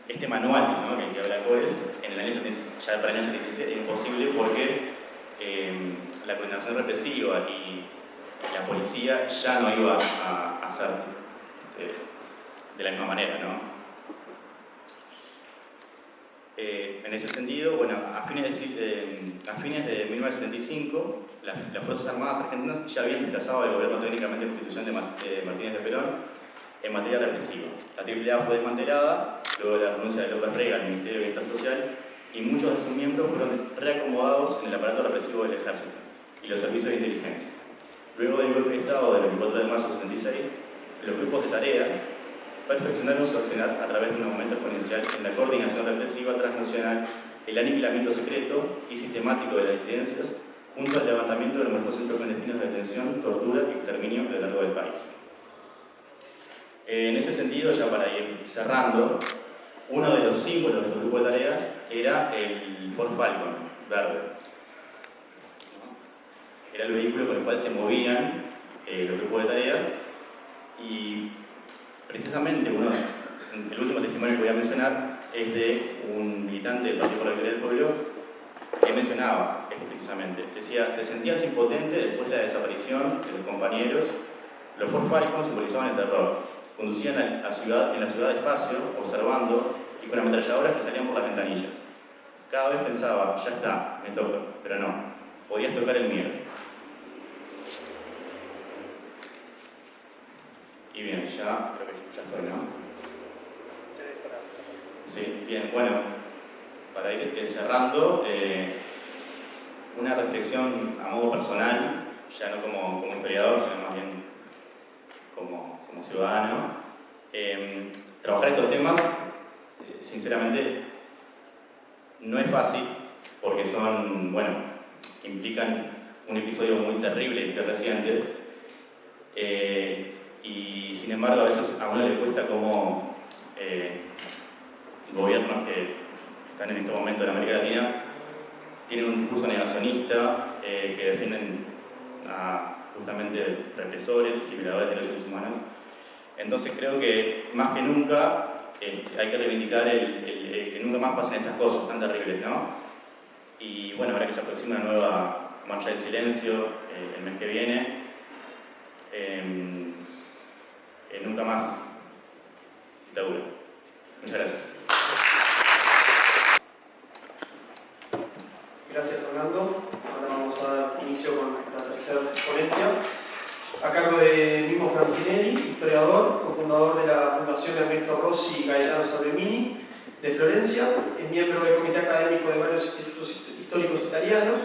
este manual, ¿no?, que habla Cores, ya para el año 76 era imposible porque la coordinación represiva y la policía ya no iba a hacer de la misma manera, ¿no? En ese sentido, bueno, a fines de 1975, las Fuerzas Armadas Argentinas ya habían desplazado al gobierno técnicamente de constitución de Martínez de Perón en materia represiva. La AAA fue desmantelada, luego de la renuncia de López Rega al Ministerio de Bienestar Social, y muchos de sus miembros fueron reacomodados en el aparato represivo del Ejército y los servicios de inteligencia. Luego del golpe de Estado del 24 de marzo de 1976, los grupos de tarea perfeccionaron su accionar a través de un aumento exponencial en la coordinación represiva transnacional, el aniquilamiento secreto y sistemático de las disidencias, junto al levantamiento de nuestros centros clandestinos de detención, tortura y exterminio a lo largo del país. En ese sentido, ya para ir cerrando, uno de los símbolos de estos grupos de tareas era el Ford Falcon verde. Era el vehículo con el cual se movían los grupos de tareas y precisamente el último testimonio que voy a mencionar es de un militante del Partido por la Victoria del Pueblo que mencionaba esto precisamente. Decía, te sentías impotente después de la desaparición de los compañeros. Los Ford Falcon simbolizaban el terror. Conducían en la ciudad despacio, observando y con ametralladoras que salían por las ventanillas. Cada vez pensaba, ya está, me toca, pero no, podías tocar el miedo. Y bien, ya creo que ya estoy, ¿no? Sí, bien, bueno, para ir cerrando, una reflexión a modo personal, ya no como historiador, sino más bien como ciudadano. Trabajar estos temas, sinceramente, no es fácil, porque implican un episodio muy terrible y reciente. Y sin embargo a veces a uno le cuesta como gobiernos que están en este momento en América Latina tienen un discurso negacionista, que defienden a justamente represores y violadores de derechos humanos. Entonces creo que más que nunca hay que reivindicar que nunca más pasen estas cosas tan terribles, ¿no? Y bueno, ahora que se aproxima una nueva Marcha del Silencio el mes que viene. Nunca más dictadura. Muchas gracias. Gracias, Fernando. Ahora vamos a dar inicio con la tercera ponencia, a cargo de Mimmo Francinelli, historiador, cofundador de la Fundación Ernesto Rossi y Gaetano Salvemini de Florencia, es miembro del comité académico de varios institutos históricos italianos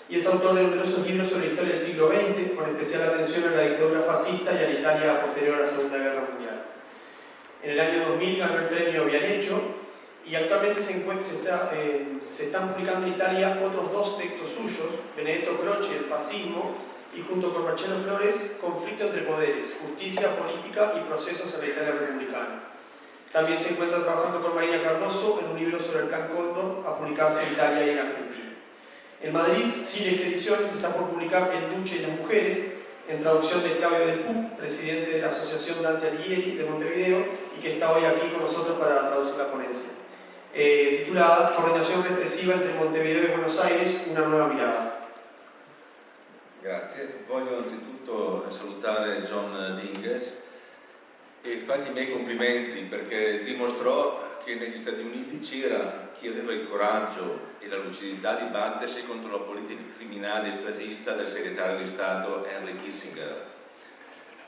y es autor de numerosos libros sobre historia del siglo XX, con especial atención a la dictadura fascista y a la Italia posterior a la Segunda Guerra Mundial. En el año 2000 ganó el premio Viareggio y actualmente se están publicando en Italia otros dos textos suyos, Benedetto Croce, El fascismo, y junto con Marcello Flores, Conflicto entre poderes, justicia política y procesos en la Italia republicana. También se encuentra trabajando con Marina Cardoso en un libro sobre el Plan Cóndor a publicarse en Italia y en Argentina. En Madrid, Silex Ediciones está por publicar El Duce y las mujeres, en traducción de Claudio Del Puc, presidente de la Asociación Dante Alighieri de Montevideo, y que está hoy aquí con nosotros para traducir la ponencia. Titulada Coordinación repressiva entre Montevideo e Buenos Aires, una nuova mirada. Grazie, voglio anzitutto salutare John Dinges e fargli i miei complimenti perché dimostrò che negli Stati Uniti c'era chi aveva il coraggio e la lucidità di battersi contro la politica criminale e stagista del segretario di Stato Henry Kissinger.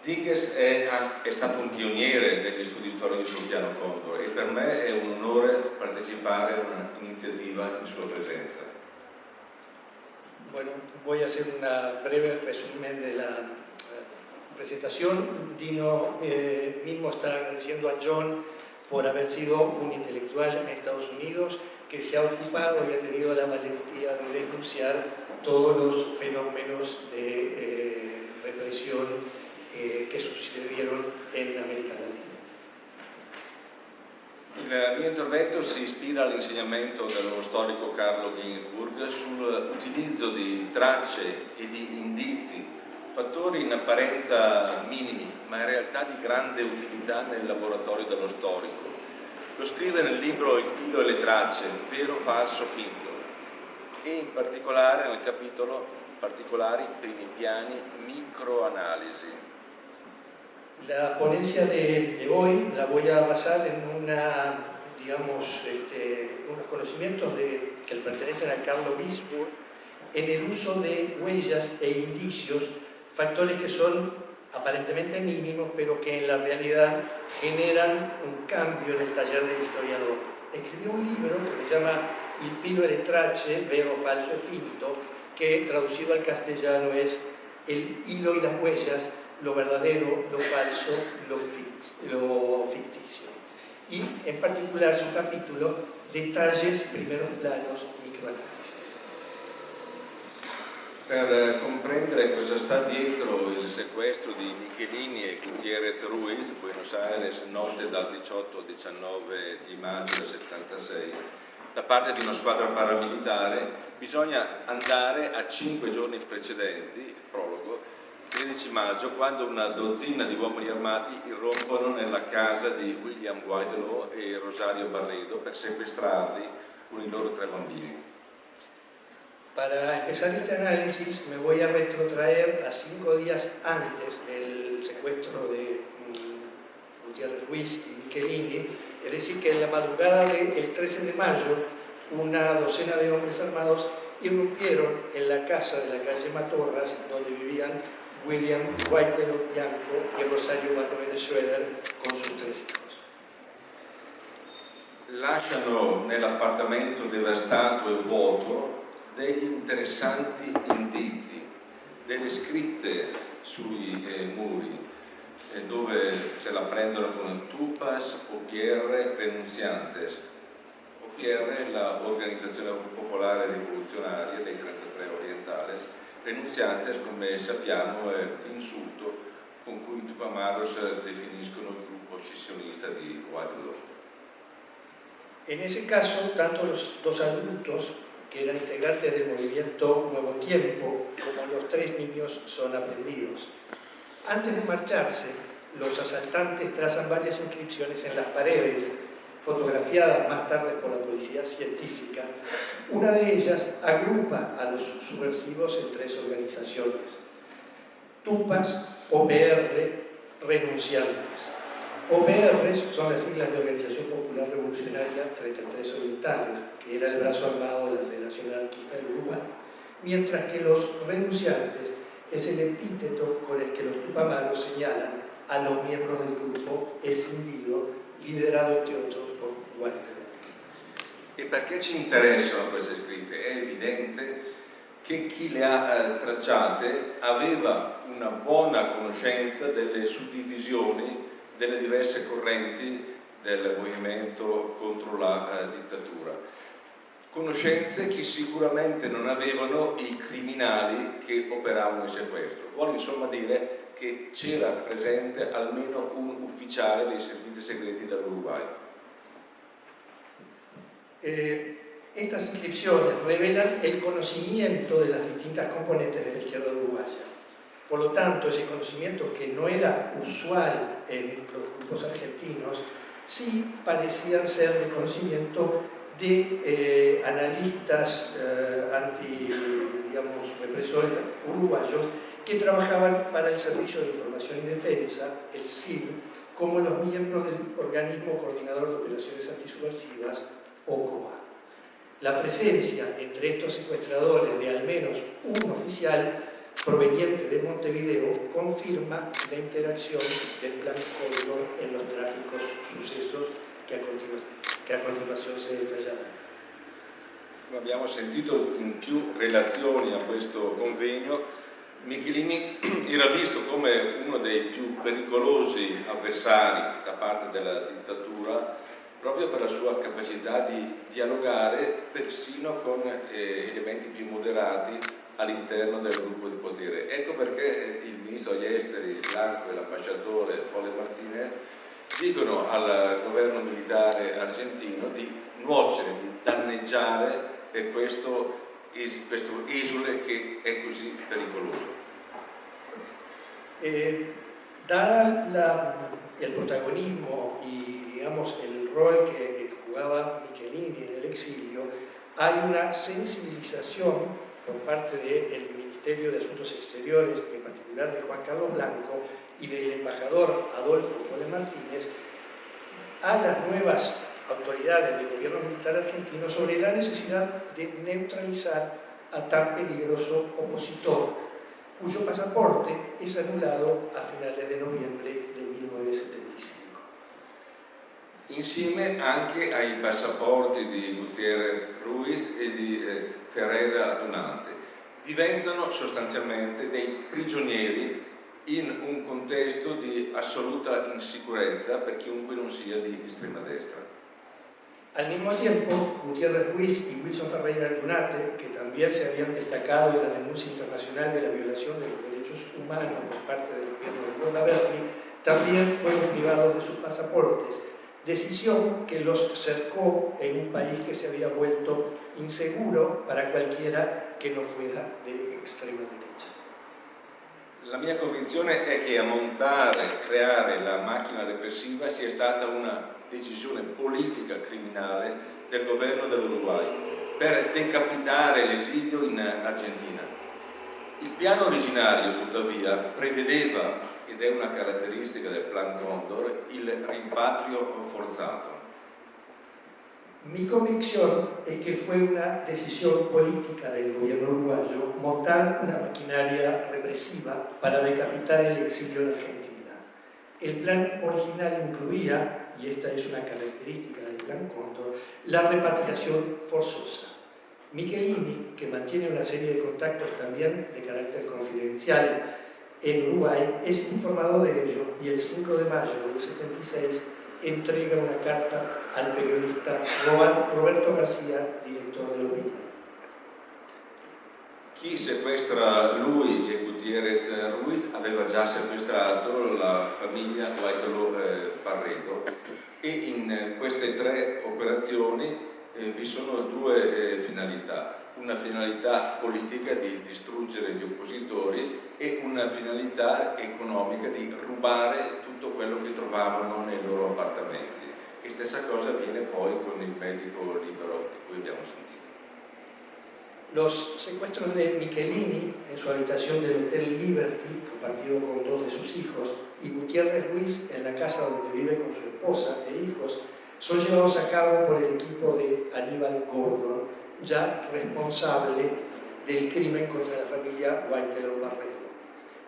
Dinges è stato un pioniere degli studi storici sul piano Cóndor e per me è un onore partecipare a un'iniziativa in sua presenza. Bueno, voy a hacer un breve resumen de la presentación. Dino mismo está agradeciendo a John por haber sido un intelectual en Estados Unidos que se ha ocupado y ha tenido la valentía de denunciar todos los fenómenos de represión che succedieron in America Latina. Il mio intervento si ispira all'insegnamento dello storico Carlo Ginzburg sull'utilizzo di tracce e di indizi, fattori in apparenza minimi, ma in realtà di grande utilità nel laboratorio dello storico. Lo scrive nel libro Il filo e le tracce, vero, falso, finto, e in particolare nel capitolo particolari, primi piani, microanalisi. La ponencia de hoy la voy a basar en unos conocimientos que le pertenecen a Carlo Ginzburg en el uso de huellas e indicios, factores que son aparentemente mínimos, pero que en la realidad generan un cambio en el taller del historiador. Escribió un libro que se llama Il filo e le tracce, vero, falso e finto, que traducido al castellano es El hilo y las huellas, lo verdadero, lo falso, lo ficticio. Y en particular su capítulo, Detalles, primeros planos, microanálisis. Per comprendere cosa sta dietro il sequestro di Michelini e Gutiérrez Ruiz, Buenos Aires, notte dal 18 al 19 di maggio del 76, da parte di una squadra paramilitare, bisogna andare a 5 giorni precedenti, il prologo, 13 maggio, quando una dozzina di uomini armati irrompono nella casa di William Whitelaw e Rosario Barredo per sequestrarli con i loro 3 bambini. Para empezar este análisis me voy a retrotraer a 5 días antes del secuestro de Gutiérrez Ruiz y Michelini, es decir, que en la madrugada del 13 de mayo una docena de hombres armados irrumpieron en la casa de la calle Matorras, donde vivían William Whitelaw Bianco y Rosario Barredo Schroeder con sus 3 hijos. Lasciano nell'appartamento devastato e vuoto degli interessanti indizi, delle scritte sui muri, dove se la prendono con Tupas, OPR, Renunciantes. OPR è l'Organizzazione Popolare Rivoluzionaria dei 33 Orientales. Renunciantes, come sappiamo, è l'insulto con cui Tupamaros definiscono il gruppo scissionista di Whitelaw. En ese caso, tanto los 2 adultos, que eran integrantes del movimiento Nuevo Tiempo, como los 3 niños son aprendidos. Antes de marcharse, los asaltantes trazan varias inscripciones en las paredes fotografiadas más tarde por la policía científica, una de ellas agrupa a los subversivos en 3 organizaciones: TUPAS, OPR, renunciantes. OPR son las siglas de Organización Popular Revolucionaria 33 Orientales, que era el brazo armado de la Federación Anarquista del Uruguay, mientras que los renunciantes es el epíteto con el que los tupamaros señalan a los miembros del grupo escindido, liderado entre otros por Walter. E perché ci interessano queste scritte? È evidente che chi le ha tracciate aveva una buona conoscenza delle suddivisioni delle diverse correnti del movimento contro la dittatura. Conoscenze che sicuramente non avevano i criminali che operavano il sequestro. Vuole insomma dire che c'era presente almeno un ufficiale dei servizi segreti dell'Uruguay. Estas inscripciones revelan el conocimiento de las distintas componentes de la izquierda uruguaya. Por lo tanto, ese conocimiento, que no era usual en los grupos argentinos, sí parecían ser de conocimiento de analistas represores uruguayos que trabajaban para el Servicio de Información y Defensa, el SID, como los miembros del Organismo Coordinador de Operaciones Antisubversivas, OCOA. La presencia entre estos secuestradores de al menos un oficial proveniente de Montevideo confirma la interacción del Plan Cóndor en los trágicos sucesos que a continuación se detallarán. Abbiamo sentito in più relazioni a questo convegno. Michelini era visto come uno dei più pericolosi avversari da parte della dittatura, proprio per la sua capacità di dialogare persino con elementi più moderati all'interno del gruppo di potere. Ecco perché il ministro degli esteri Blanco e l'ambasciatore Pole Martinez dicono al governo militare argentino di nuocere, di danneggiare questo esule che è così pericoloso. Dada el protagonismo y digamos el rol que jugaba Michelini en el exilio, hay una sensibilización por parte del Ministerio de Asuntos Exteriores, en particular de Juan Carlos Blanco y del embajador Adolfo Pole Martínez, a las nuevas autoridades del gobierno militar argentino sobre la necesidad de neutralizar a tan peligroso opositor, cuyo pasaporte es anulado a finales de noviembre del 1975. Insieme anche ai passaporti di Gutiérrez Ruiz e di Ferreira Donante, diventano sostanzialmente dei prigionieri in un contesto di assoluta insicurezza per chiunque non sia di estrema destra. Al mismo tiempo, Gutiérrez Ruiz y Wilson Ferreira Donate, que también se habían destacado en la denuncia internacional de la violación de los derechos humanos por parte del gobierno de Bordaberry, también fueron privados de sus pasaportes, decisión que los cercó en un país que se había vuelto inseguro para cualquiera che non fuera di estrema derecha. La mia convinzione è che a montare, creare la macchina repressiva sia stata una decisione politica criminale del governo dell'Uruguay per decapitare l'esilio in Argentina. Il piano originario, tuttavia, prevedeva, ed è una caratteristica del Plan Cóndor, il rimpatrio forzato. Mi convicción es que fue una decisión política del gobierno uruguayo montar una maquinaria represiva para decapitar el exilio en Argentina. El plan original incluía, y esta es una característica del Plan Cóndor, la repatriación forzosa. Michelini, que mantiene una serie de contactos también de carácter confidencial en Uruguay, es informado de ello y el 5 de mayo del 76 entrega una carta al periodista Roberto García, director de Opinión. Chi sequestra lui e Gutiérrez Ruiz aveva già sequestrato la famiglia Guaitolo Barreto e in queste 3 operazioni vi sono 2 finalità. Una finalità politica di distruggere gli oppositori e una finalità economica di rubare tutto quello che trovavano nei loro appartamenti. E E stessa cosa avviene poi con il medico Liberov di cui abbiamo sentito. Los secuestros de Michelini en su habitación del Hotel Liberty, compartido con 2 de sus hijos, y Gutiérrez Ruiz en la casa donde vive con su esposa e hijos, son llevados a cabo por el equipo de Aníbal Gordon, ya responsable del crimen contra la familia Whitelaw Barredo.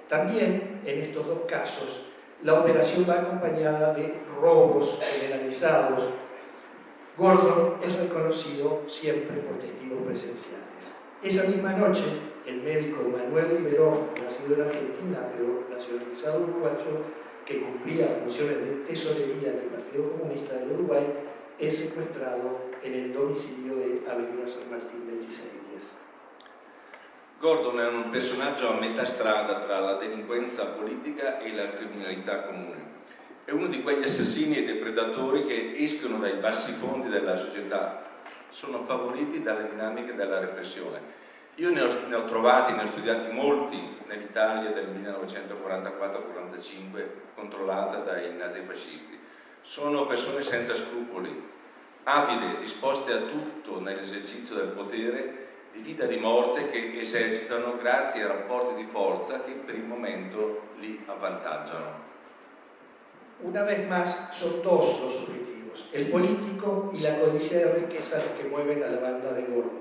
También, en estos 2 casos, la operación va acompañada de robos generalizados. Gordon es reconocido siempre por testigos presenciales. Esa misma noche, el médico Manuel Liberov, nacido en Argentina pero nacionalizado uruguayo, que cumplía funciones de tesorería en el Partido Comunista del Uruguay, es secuestrado en el domicilio de Avenida San Martín 2610. Gordon è un personaggio a metà strada tra la delinquenza politica e la criminalità comune. È uno di quegli assassini e depredatori che escono dai bassi fondi della società, sono favoriti dalle dinamiche della repressione. Io ne ho trovati, ne ho studiati molti nell'Italia del 1944-45 controllata dai nazifascisti. Sono persone senza scrupoli, avide, disposte a tutto nell'esercizio del potere, di vita e di morte, che esercitano grazie ai rapporti di forza che per il momento li avvantaggiano. Una vez más, son 2 los objetivos, el político y la codicia de riqueza los que mueven a la banda de Gordon.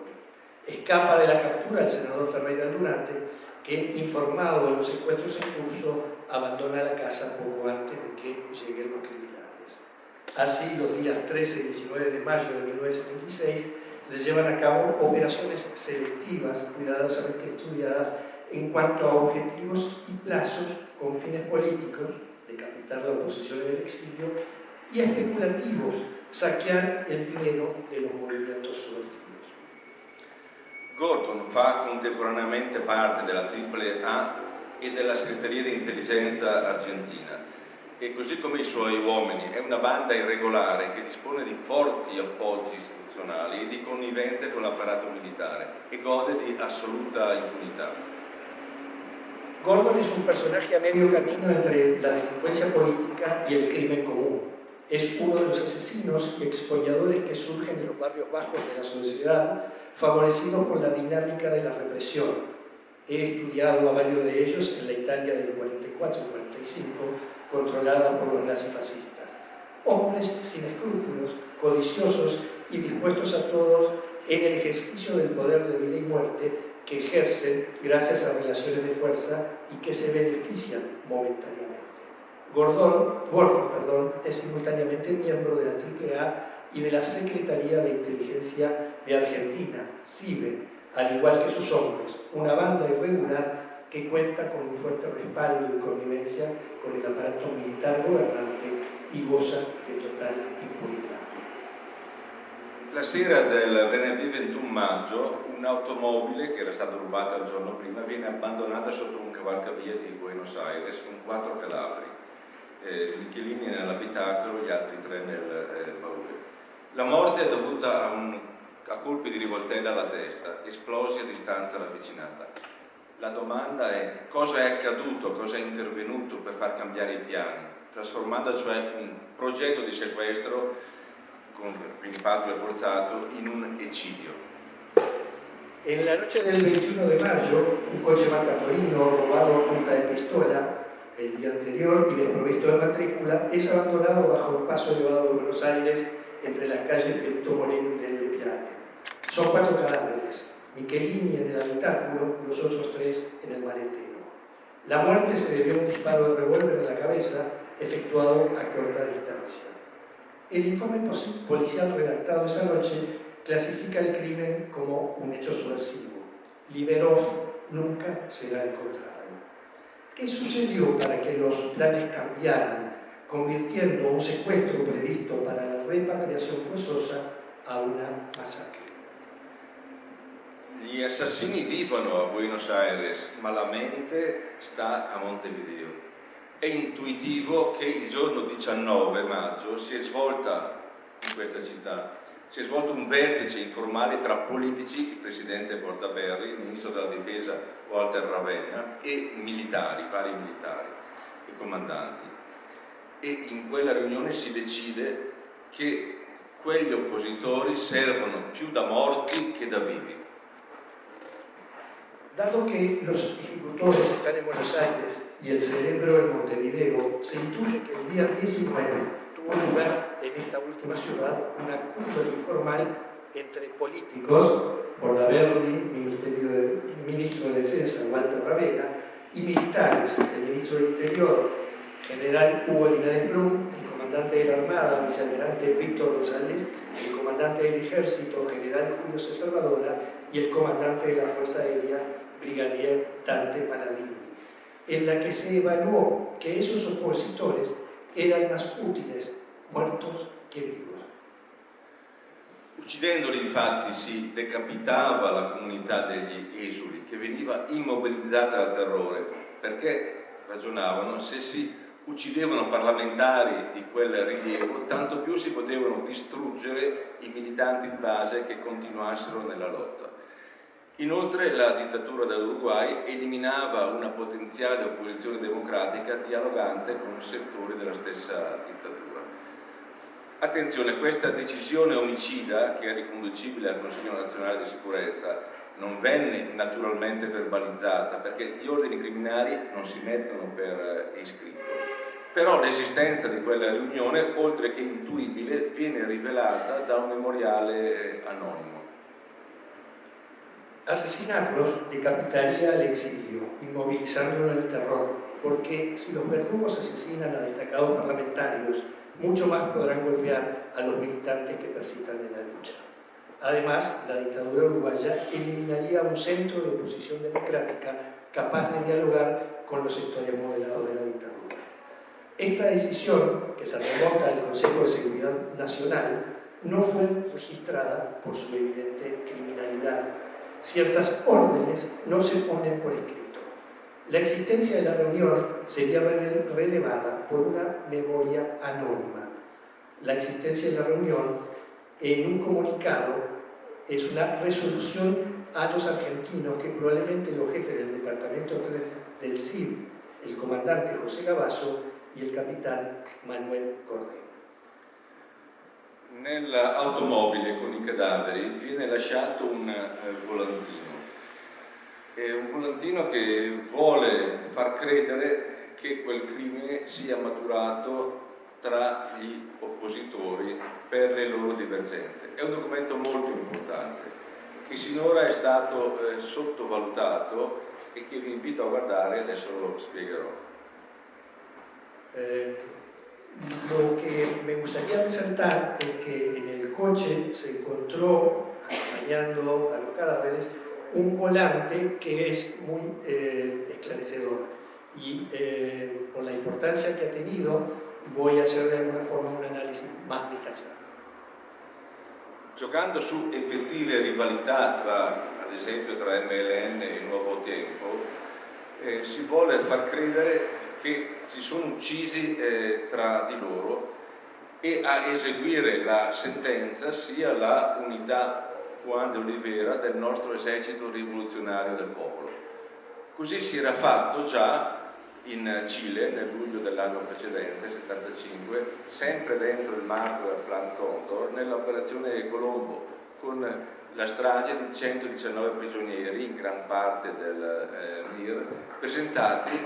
Escapa de la captura el senador Ferreira Lunate, que, informado de los secuestros en curso, abandona la casa poco antes de que lleguen los criminales. Así, los días 13 y 19 de mayo de 1976 se llevan a cabo operaciones selectivas, cuidadosamente estudiadas en cuanto a objetivos y plazos con fines políticos, decapitar la oposición en el exilio, y especulativos, saquear el dinero de los movimientos subversivos. Gordon fa contemporaneamente parte della AAA e della segreteria di intelligenza argentina e così come i suoi uomini è una banda irregolare che dispone di forti appoggi istituzionali e di connivenze con l'apparato militare e gode di assoluta impunità. Gordon es un personaje a medio camino entre la delincuencia política y el crimen común. Es uno de los asesinos y expoliadores que surgen de los barrios bajos de la sociedad, favorecidos por la dinámica de la represión. He estudiado a varios de ellos en la Italia del 44 y 45, controlada por los nazifascistas. Hombres sin escrúpulos, codiciosos y dispuestos a todos en el ejercicio del poder de vida y muerte que ejercen gracias a relaciones de fuerza y que se benefician momentáneamente. Gordon es simultáneamente miembro de la AAA y de la Secretaría de Inteligencia de Argentina, CIBE, al igual que sus hombres, una banda irregular que cuenta con un fuerte respaldo y connivencia con el aparato militar gobernante y goza de total impunidad. La sera del venerdì 21 maggio un'automobile che era stata rubata il giorno prima viene abbandonata sotto un cavalcavia di Buenos Aires con 4 cadaveri, Michelini nell'abitacolo, gli altri 3 nel baule. La morte è dovuta a colpi di rivoltella alla testa, esplosi a distanza ravvicinata. La domanda è: cosa è accaduto, cosa è intervenuto per far cambiare i piani, trasformando cioè un progetto di sequestro con rimpatrio forzato in un eccidio. En la noche del 21 de mayo, un coche marca Torino robado a punta de pistola el día anterior y desprovisto de matrícula es abandonado bajo el paso elevado de Buenos Aires entre las calles Perito Moreno y del Piane. Son 4 cadáveres, Michelini en el habitáculo, los otros 3 en el maletero. La muerte se debió a un disparo de revólver en la cabeza efectuado a corta distancia. El informe policial redactado esa noche clasifica el crimen como un hecho subversivo. Liberov nunca será encontrado. ¿Qué sucedió para que los planes cambiaran, convirtiendo un secuestro previsto para la repatriación forzosa a una masacre? Gli assassini vivono a Buenos Aires, ma la mente sta a Montevideo. È intuitivo che il giorno 19 maggio si è svolta in questa città, si è svolto un vertice informale tra politici, il presidente Bordaberry, il ministro della difesa Walter Ravenna e militari, vari militari e comandanti. E in quella riunione si decide che quegli oppositori servono più da morti che da vivi. Dado que los ejecutores están en Buenos Aires y el cerebro en Montevideo, se intuye que el día 19 tuvo lugar en esta última ciudad una cumbre informal entre políticos, Bordaberry, ministro de Defensa, Walter Ravena, y militares, el ministro del Interior, general Hugo Linares Brum, el comandante de la Armada, vicealmirante Víctor González, el comandante del Ejército, general Julio César Badora, y el comandante de la Fuerza Aérea, brigadier Dante Paladini, en la que se evaluó que esos opositores eran más útiles muertos que vivos. Uccidendoli infatti si decapitava la comunità degli esuli, che veniva immobilizzata dal terrore, perché ragionavano: se si uccidevano parlamentari di quel rilievo, tanto più si potevano distruggere i militanti di base che continuassero nella lotta. Inoltre la dittatura dell'Uruguay eliminava una potenziale opposizione democratica dialogante con settori della stessa dittatura. Attenzione, questa decisione omicida, che è riconducibile al Consiglio nazionale di sicurezza, non venne naturalmente verbalizzata, perché gli ordini criminali non si mettono per iscritto. Però l'esistenza di quella riunione, oltre che intuibile, viene rivelata da un memoriale anonimo. Asesinarlos decapitaría al exilio, inmovilizándolo en el terror, porque si los verdugos asesinan a destacados parlamentarios, mucho más podrán golpear a los militantes que persistan en la lucha. Además, la dictadura uruguaya eliminaría un centro de oposición democrática capaz de dialogar con los sectores moderados de la dictadura. Esta decisión, que se remonta al Consejo de Seguridad Nacional, no fue registrada por su evidente criminalidad. Ciertas órdenes no se ponen por escrito. La existencia de la reunión sería relevada por una memoria anónima. La existencia de la reunión en un comunicado es una resolución a los argentinos que probablemente los jefes del departamento 3 del CID, el comandante José Gavasso y el capitán Manuel Cordero. Nell'automobile con i cadaveri viene lasciato un volantino. È un volantino che vuole far credere che quel crimine sia maturato tra gli oppositori per le loro divergenze. È un documento molto importante, che sinora è stato sottovalutato e che vi invito a guardare, adesso lo spiegherò. Lo que me gustaría resaltar es que en el coche se encontró, acompañando a los cadáveres, un volante que es muy esclarecedor y por la importancia que ha tenido voy a hacer de alguna forma un análisis más detallado. Giocando su effettive rivalità ad esempio tra MLN e Nuovo Tempo, si vuole far credere che si sono uccisi tra di loro, e a eseguire la sentenza sia la unità Juan de Oliveira del nostro esercito rivoluzionario del popolo. Così si era fatto già in Cile nel luglio dell'anno precedente, 75, sempre dentro il marco del Plan Condor, nell'operazione Colombo, con la strage di 119 prigionieri, in gran parte del MIR, presentati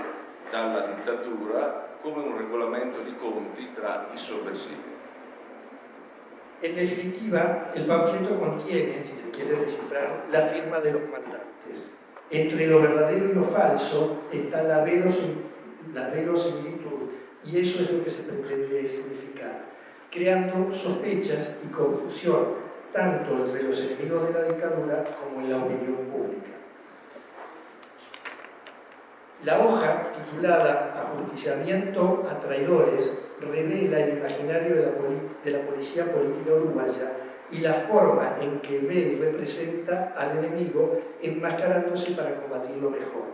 dalla dittatura come un regolamento di conti tra i sovversivi. En definitiva, el panfleto contiene, si se quiere descifrar, la firma de los mandantes. Entre lo verdadero y lo falso está la verosimilitud, y eso es lo que se pretende significar, creando sospechas y confusión, tanto entre los enemigos de la dictadura como en la opinión pública. La hoja, titulada Ajusticiamiento a traidores, revela el imaginario de la policía política uruguaya y la forma en que ve y representa al enemigo enmascarándose para combatirlo mejor.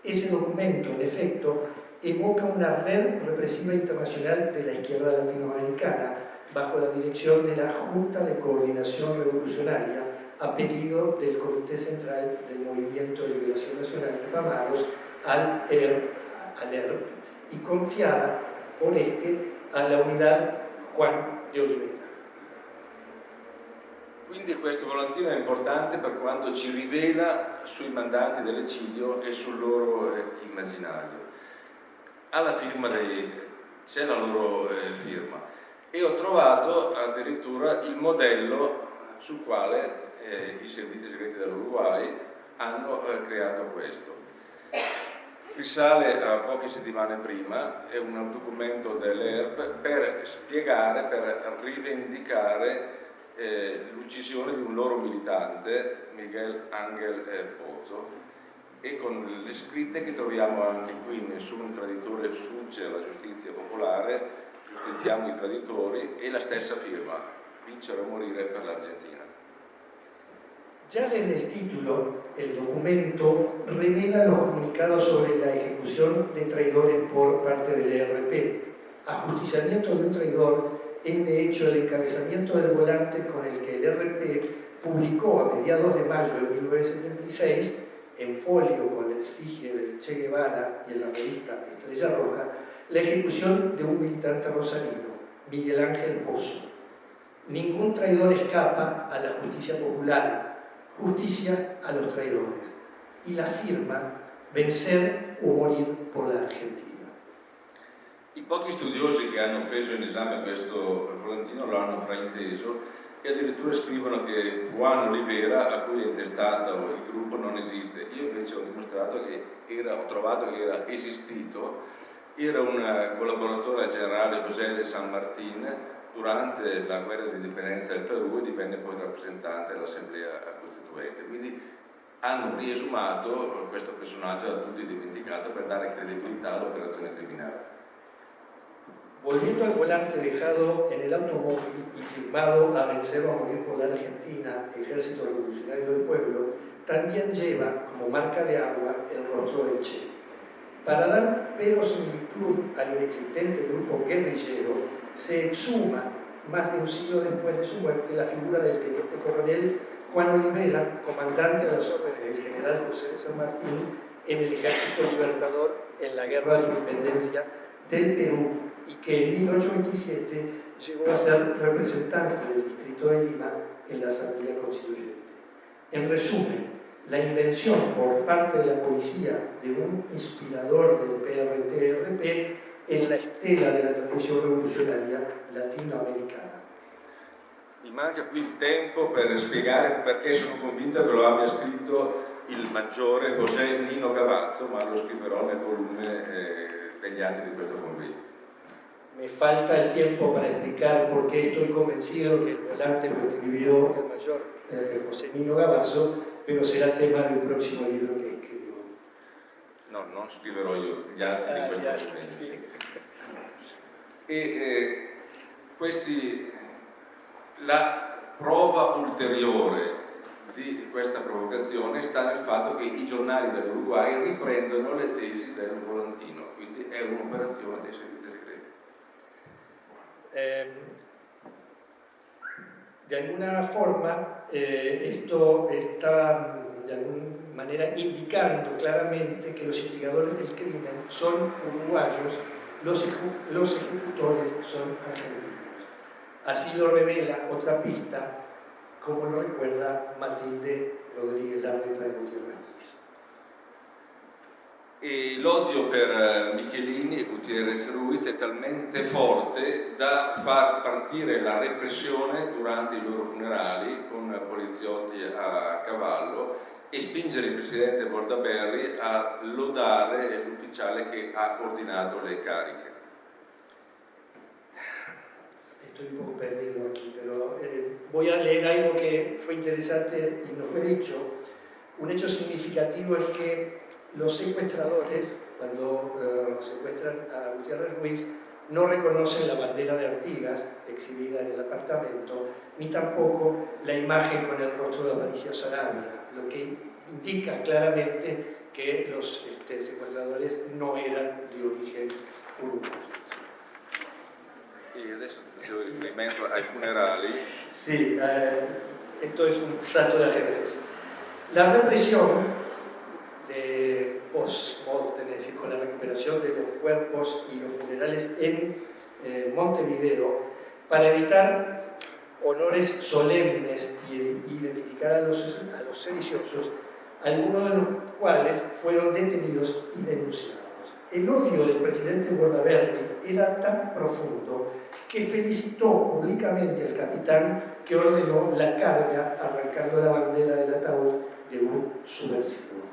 Ese documento, en efecto, evoca una red represiva internacional de la izquierda latinoamericana bajo la dirección de la Junta de Coordinación Revolucionaria a pedido del Comité Central del Movimiento de Liberación Nacional de Pamaros, al ERP, y confiada por este a la unidad Juan de Oliveira. Quindi questo volantino è importante per quanto ci rivela sui mandanti dell'eccidio e sul loro immaginario. C'è la loro firma, e ho trovato addirittura il modello sul quale i servizi segreti dell'Uruguay hanno creato questo. Risale a poche settimane prima, è un documento dell'ERP per spiegare, per rivendicare l'uccisione di un loro militante, Miguel Ángel Pozo, e con le scritte che troviamo anche qui: nessun traditore sfugge alla giustizia popolare, giustiziamo i traditori, e la stessa firma: vincere o morire per l'Argentina. Ya desde el título, el documento revela los comunicados sobre la ejecución de traidores por parte del ERP. Ajusticiamiento de un traidor es de hecho el encabezamiento del volante con el que el ERP publicó a mediados de mayo de 1976, en folio con la esfinge del Che Guevara y en la revista Estrella Roja, la ejecución de un militante rosarino, Miguel Ángel Pozo. Ningún traidor escapa a la justicia popular, justicia a los traidores, y la firma: vencer o morir por la Argentina. I pochi studiosi che hanno preso in esame questo volantino lo hanno frainteso e addirittura scrivono che Juan Olivera, a cui è intestato il gruppo, non esiste. Io invece ho dimostrato ho trovato che era esistito. Era un collaboratore al generale José de San Martín durante la guerra di indipendenza del Perù e divenne poi rappresentante dell'Assemblea Costituente. Quindi hanno riesumato questo personaggio da tutti dimenticato per dare credibilità all'operazione criminale. Volviendo al volante dejado en el automóvil y firmado a vencer o a morir por la Argentina, Ejército Revolucionario del Pueblo, también lleva como marca de agua el rostro del Che. Para dar verosimilitud al inexistente grupo guerrillero, se exhuma, más de un siglo después de su muerte, la figura del teniente coronel Juan Olivera, comandante a las órdenes del general José de San Martín en el Ejército Libertador en la Guerra de Independencia del Perú, y que en 1827 llegó a ser representante del Distrito de Lima en la Asamblea Constituyente. En resumen, la invención por parte de la policía de un inspirador del PRT-RP en la estela de la tradición revolucionaria latinoamericana. Mi manca qui il tempo per spiegare perché sono convinto che lo abbia scritto il maggiore José Nino Gavazzo, ma lo scriverò nel volume degli atti di questo convegno. Me falta el tiempo para explicar por qué estoy convencido que el volante lo escribió el mayor José Nino Gavazzo, pero será tema de un próximo libro que escribió. No, non scriverò io gli atti di questo convegno. Sí. E la prova ulteriore di questa provocazione sta nel fatto che i giornali dell'Uruguay riprendono le tesi del volantino, quindi è un'operazione dei servizi segreti. De alguna forma, esto está de alguna manera indicando claramente que los instigadores del crimen son uruguayos, los ejecutores son argentinos. Así lo revela otra pista, como lo recuerda Matilde Rodríguez Larreta de Gutiérrez. E l'odio per Michelini e Gutiérrez Ruiz è talmente forte da far partire la repressione durante i loro funerali con poliziotti a cavallo e spingere il presidente Bordaberry a lodare l'ufficiale che ha ordinato le cariche. Estoy un poco perdido aquí, pero voy a leer algo que fue interesante y no fue dicho. Un hecho significativo es que los secuestradores, cuando secuestran a Gutiérrez Ruiz, no reconocen la bandera de Artigas exhibida en el apartamento, ni tampoco la imagen con el rostro de Aparicio Saravia, lo que indica claramente que los secuestradores no eran de origen uruguayo. E adesso facevo riferimento ai funerali. Sí, esto es un salto de ajedrez. La represión de post-mortem, es decir, con la recuperación de los cuerpos y los funerales en Montevideo, para evitar honores solemnes y identificar a los sediciosos, algunos de los cuales fueron detenidos y denunciados. El odio del presidente Bordaberry era tan profundo que felicitó públicamente al capitán que ordenó la carga arrancando la bandera del ataúd de un subversivo.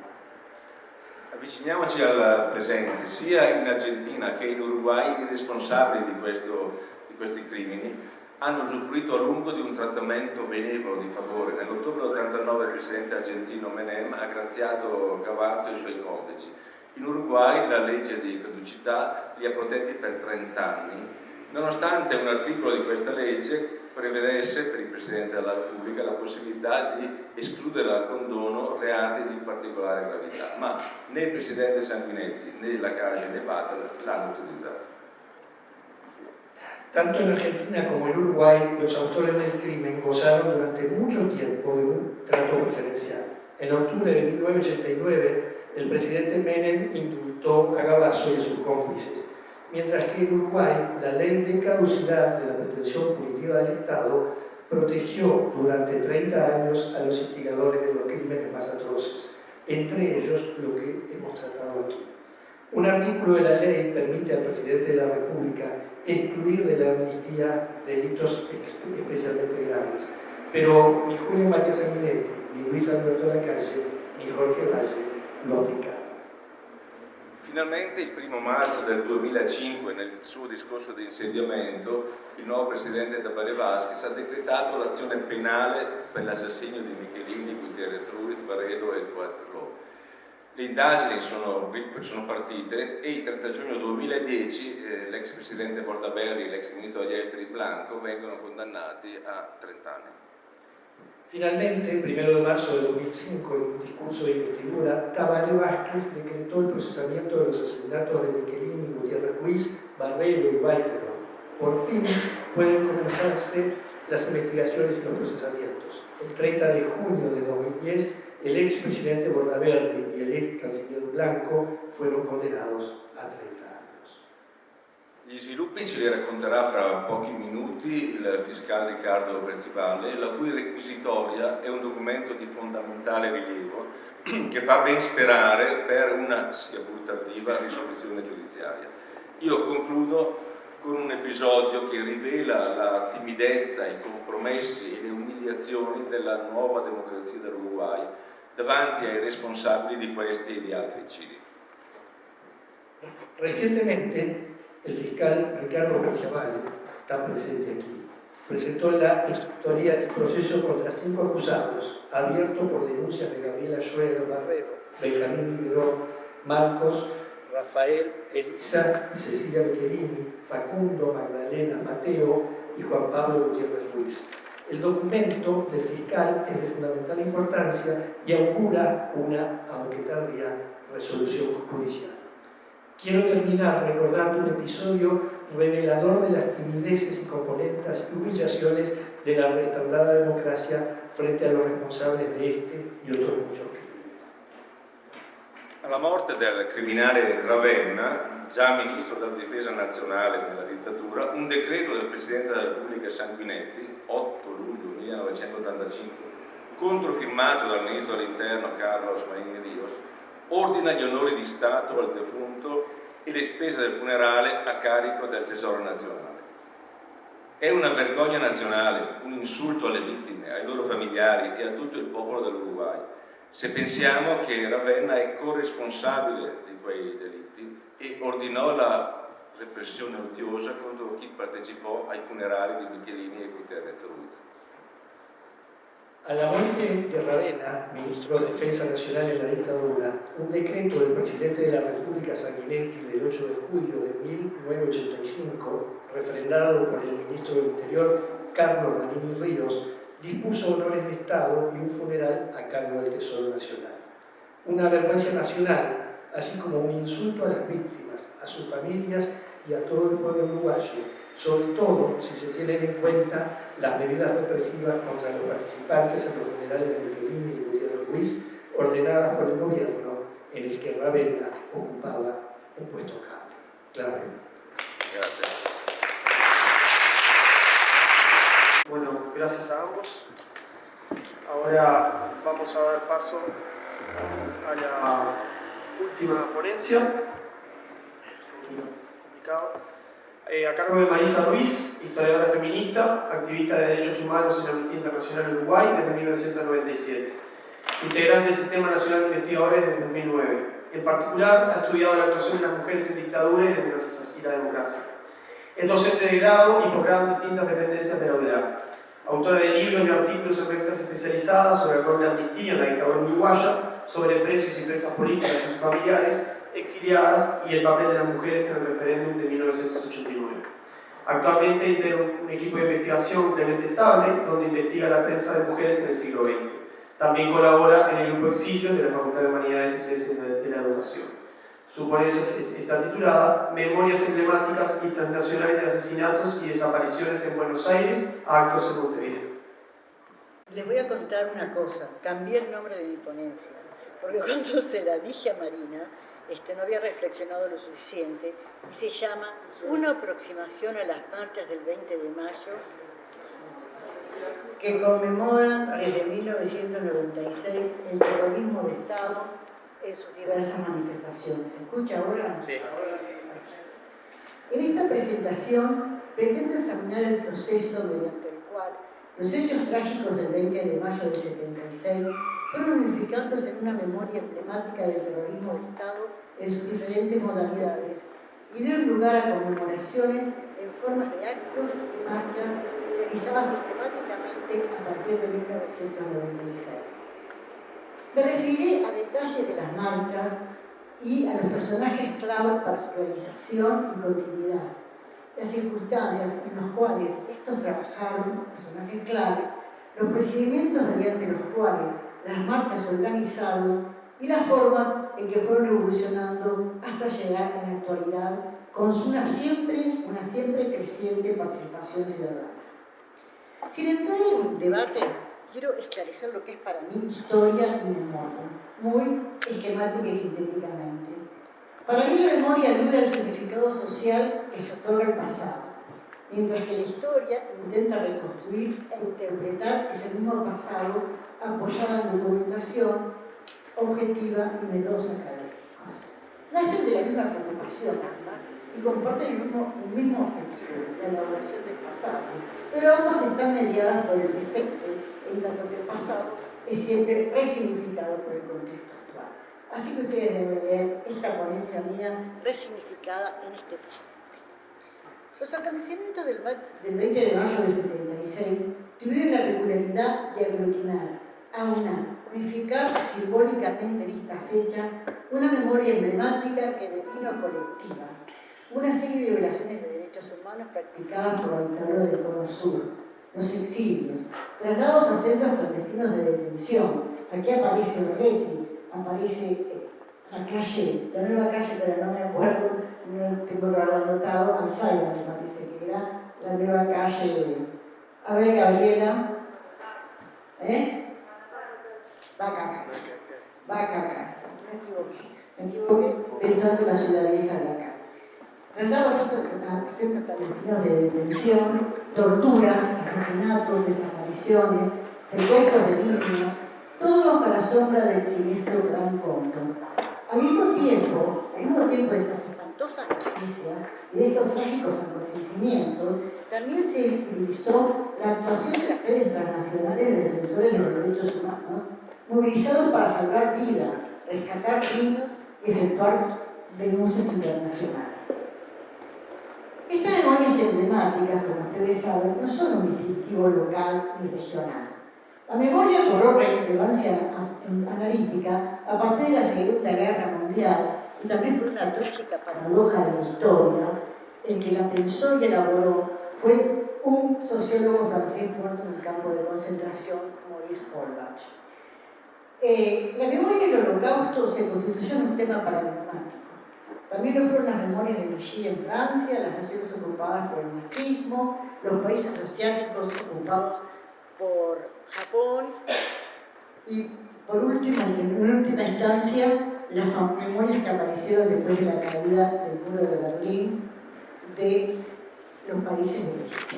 Avviciniamoci al presente, sia in Argentina che in Uruguay i responsabili di questi crimini hanno usufruito a lungo di un trattamento benevolo di favore. Nell'ottobre 89 il presidente argentino Menem ha graziato Gavato e i suoi complici. In Uruguay la legge di caducità li ha protetti per 30 anni, nonostante un articolo di questa legge prevedesse per il Presidente della Repubblica la possibilità di escludere dal condono reati di particolare gravità, ma né il Presidente Sanguinetti né la Cage né Battle l'hanno utilizzato. Tanto en Argentina como en Uruguay, los autores del crimen gozaron durante mucho tiempo de un trato preferencial. En octubre de 1989, el presidente Menem indultó a Gavasso y a sus cómplices, mientras que en Uruguay la ley de caducidad de la pretensión punitiva del Estado protegió durante 30 años a los instigadores de los crímenes más atroces, entre ellos lo que hemos tratado aquí. Un artículo de la ley permite al presidente de la República excluir de la amnistía delitos especialmente graves, pero ni Julio María Sanguinetti, ni Luis Alberto Lacalle, ni Jorge Valle lo aplicaron. Finalmente il 1 marzo del 2005, nel suo discorso di insediamento, il nuovo presidente Tabaré Vázquez ha decretato l'azione penale per l'assassinio di Michelini, Gutiérrez Ruiz, Barredo e Quattro. Le indagini sono partite e il 30 giugno 2010 l'ex presidente Bordaberry e l'ex ministro degli esteri Blanco vengono condannati a 30 anni. Finalmente, el 1 de marzo de 2005, en un discurso de investidura, Tabaré Vázquez decretó el procesamiento de los asesinatos de Michelini, Gutiérrez Ruiz, Barredo y Guaitero. Por fin pueden comenzarse las investigaciones y los procesamientos. El 30 de junio de 2010, el expresidente Bordaberry y el ex canciller Blanco fueron condenados a 30 años. Gli sviluppi ce li racconterà fra pochi minuti il fiscale Riccardo Prezzivalle, la cui requisitoria è un documento di fondamentale rilievo che fa ben sperare per una, sia pur tardiva, risoluzione giudiziaria. Io concludo con un episodio che rivela la timidezza, i compromessi e le umiliazioni della nuova democrazia dell'Uruguay davanti ai responsabili di questi e di altri eccidi. Recientemente, el fiscal Ricardo Prezzivalle, que está presente aquí, presentó la instructoría del proceso contra 5 acusados, abierto por denuncias de Gabriela Schroeder Barredo, Benjamín Liberov, Marcos, Rafael, Elisa y Cecilia Michelini, Facundo, Magdalena, Mateo y Juan Pablo Gutiérrez Ruiz. El documento del fiscal es de fundamental importancia y augura una, aunque tardía, resolución judicial. Quiero terminar recordando un episodio revelador de las timideces y componentes y humillaciones de la restaurada democracia frente a los responsables de este y otros muchos crímenes. Alla morte del criminale Ravenna, già ministro della difesa nazionale nella dittatura, un decreto del Presidente della Repubblica Sanguinetti, 8 luglio 1985, controfirmato dal ministro dell'Interno Carlos Marín Ríos, ordina gli onori di Stato al defunto e le spese del funerale a carico del Tesoro nazionale. È una vergogna nazionale, un insulto alle vittime, ai loro familiari e a tutto il popolo dell'Uruguay, se pensiamo che Ravenna è corresponsabile di quei delitti e ordinò la repressione odiosa contro chi partecipò ai funerali di Michelini e Gutiérrez Ruiz. A la muerte de Ravenna, ministro de Defensa Nacional en la dictadura, un decreto del presidente de la República Sanguinetti del 8 de julio de 1985, refrendado por el ministro del Interior Carlos Marín Ríos, dispuso honores de Estado y un funeral a cargo del Tesoro Nacional. Una vergüenza nacional, así como un insulto a las víctimas, a sus familias y a todo el pueblo uruguayo, sobre todo si se tienen en cuenta las medidas represivas contra los participantes en los funerales de Michelini y Gutiérrez Ruiz, ordenadas por el gobierno en el que Ravenna ocupaba un puesto clave. Grazie. Bueno, gracias. gracias a ambos. Ahora vamos a dar paso a la última ponencia. A cargo de Marisa Ruiz, historiadora feminista, activista de derechos humanos en Amnistía Internacional Uruguay desde 1997, integrante del Sistema Nacional de Investigadores desde 2009. En particular, ha estudiado la actuación de las mujeres en dictadura y la democracia. Es docente de grado y posgrado en distintas dependencias de la UDELAR. Autora de libros y artículos en revistas especializadas sobre el rol de Amnistía en la dictadura uruguaya, sobre presos y presas políticas y sus familiares, exiliadas y el papel de las mujeres en el referéndum de 1989. Actualmente integra un equipo de investigación Clemente Estable, donde investiga la prensa de mujeres en el siglo XX. También colabora en el grupo Exilios de la Facultad de Humanidades y Ciencias de la Educación. Su ponencia está titulada Memorias emblemáticas y transnacionales de asesinatos y desapariciones en Buenos Aires a actos en Montevideo. Les voy a contar una cosa, cambié el nombre de mi ponencia, porque cuando se la dije a Marina, no había reflexionado lo suficiente, y se llama Una aproximación a las marchas del 20 de mayo que conmemoran desde 1996 el terrorismo de Estado en sus diversas manifestaciones. ¿Se escucha ahora? Sí. En esta presentación pretendo examinar el proceso mediante el cual los hechos trágicos del 20 de mayo del 76 fueron unificándose en una memoria emblemática del terrorismo de Estado en sus diferentes modalidades y dieron lugar a conmemoraciones en formas de actos y marchas realizadas sistemáticamente a partir de 1996. Me referiré a detalles de las marchas y a los personajes claves para su realización y continuidad, las circunstancias en las cuales estos trabajaron, personajes claves, los procedimientos mediante los cuales las marchas se organizaron y las formas en que fueron evolucionando hasta llegar a la actualidad con una siempre creciente participación ciudadana. Sin entrar en debates, quiero esclarecer lo que es para mí historia y memoria, muy esquemática y sintéticamente. Para mí la memoria alude al significado social que se otorga al pasado, mientras que la historia intenta reconstruir e interpretar ese mismo pasado apoyada en documentación objetiva y métodos académicos. Nacen de la misma preocupación ambas y comparten un mismo objetivo, la elaboración del pasado, pero ambas están mediadas por el presente, en tanto que el pasado es siempre resignificado por el contexto actual. Así que ustedes deben leer esta ponencia mía resignificada en este presente. Los acontecimientos del 20 de mayo del 76 tuvieron la peculiaridad de aglutinar, aunar, unificar simbólicamente en esta fecha una memoria emblemática que devino colectiva, una serie de violaciones de derechos humanos practicadas por la dictadura del Cono Sur, los exilios, traslados a centros clandestinos de detención. Aquí aparece Orletti, aparece la nueva calle, pero no me acuerdo, no tengo que haberlo anotado, Alzheimer me parece que era la nueva calle. A ver, Gabriela. Bacaca. Me equivoqué pensando en la ciudad vieja de acá. Traslados a centros clandestinos de detención, torturas, asesinatos, desapariciones, secuestros de niños, todo bajo la sombra del siniestro Gran Cóndor. Al mismo tiempo de estas espantosas noticias y de estos trágicos acontecimientos, también se visibilizó la actuación de las redes transnacionales de defensores de los derechos humanos, movilizados para salvar vidas, rescatar niños y efectuar denuncias internacionales. Estas memorias emblemáticas, como ustedes saben, no son un distintivo local ni regional. La memoria cobró relevancia analítica a partir de la Segunda Guerra Mundial y también por una trágica paradoja de la historia. El que la pensó y elaboró fue un sociólogo francés muerto en el campo de concentración, Maurice Holbach. La memoria del Holocausto se constituyó en un tema paradigmático. También lo fueron las memorias de Vichy en Francia, las naciones ocupadas por el nazismo, los países asiáticos ocupados por Japón y, por último, en última instancia, las memorias que aparecieron después de la caída del muro de Berlín de los países de Egipto.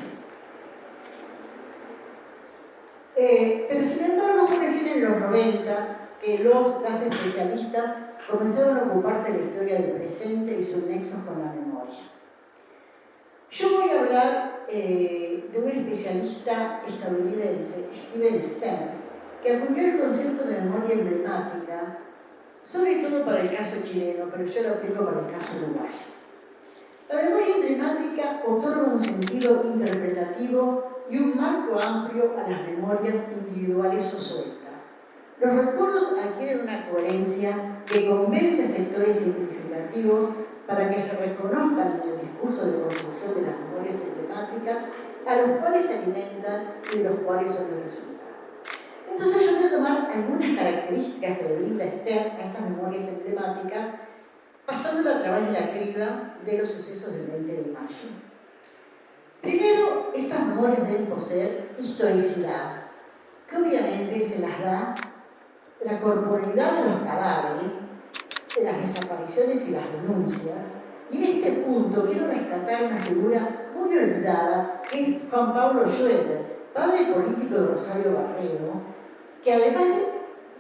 Pero sin embargo fue recién en los 90 que las especialistas comenzaron a ocuparse de la historia del presente y sus nexos con la memoria. Yo voy a hablar de un especialista estadounidense, Steven Stern, que acuñó el concepto de memoria emblemática, sobre todo para el caso chileno, pero yo lo aplico para el caso uruguayo. La memoria emblemática otorga un sentido interpretativo y un marco amplio a las memorias individuales o sueltas. Los recuerdos adquieren una coherencia que convence a sectores significativos para que se reconozcan en el discurso de construcción de las memorias emblemáticas, a los cuales se alimentan y de los cuales son los resultados. Entonces yo voy a tomar algunas características que le brinda Stern a estas memorias emblemáticas, pasándola a través de la criba de los sucesos del 20 de mayo. Primero, estas memorias deben poseer historicidad, que obviamente se las da la corporeidad de los cadáveres, de las desapariciones y las denuncias. Y en este punto quiero rescatar una figura muy olvidada, que es Juan Pablo Schroeder, padre político de Rosario Barredo, que además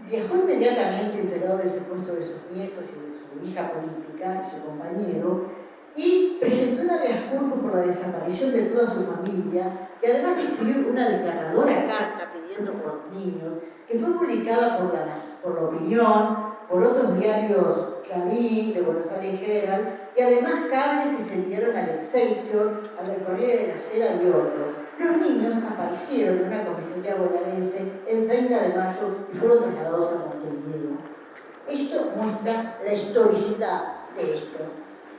viajó inmediatamente enterado del secuestro de sus nietos y de su hija política y su compañero, y presentó una habeas corpus por la desaparición de toda su familia, y además escribió una declaradora carta pidiendo por los niños, que fue publicada por La Opinión, por otros diarios, Clarín, de Buenos Aires Herald, y además cables que se enviaron al Excelsior, al Corriere de la Sera y otros. Los niños aparecieron en una comisaría bonaerense el 30 de mayo y fueron trasladados a Montevideo. Esto muestra la historicidad de esto.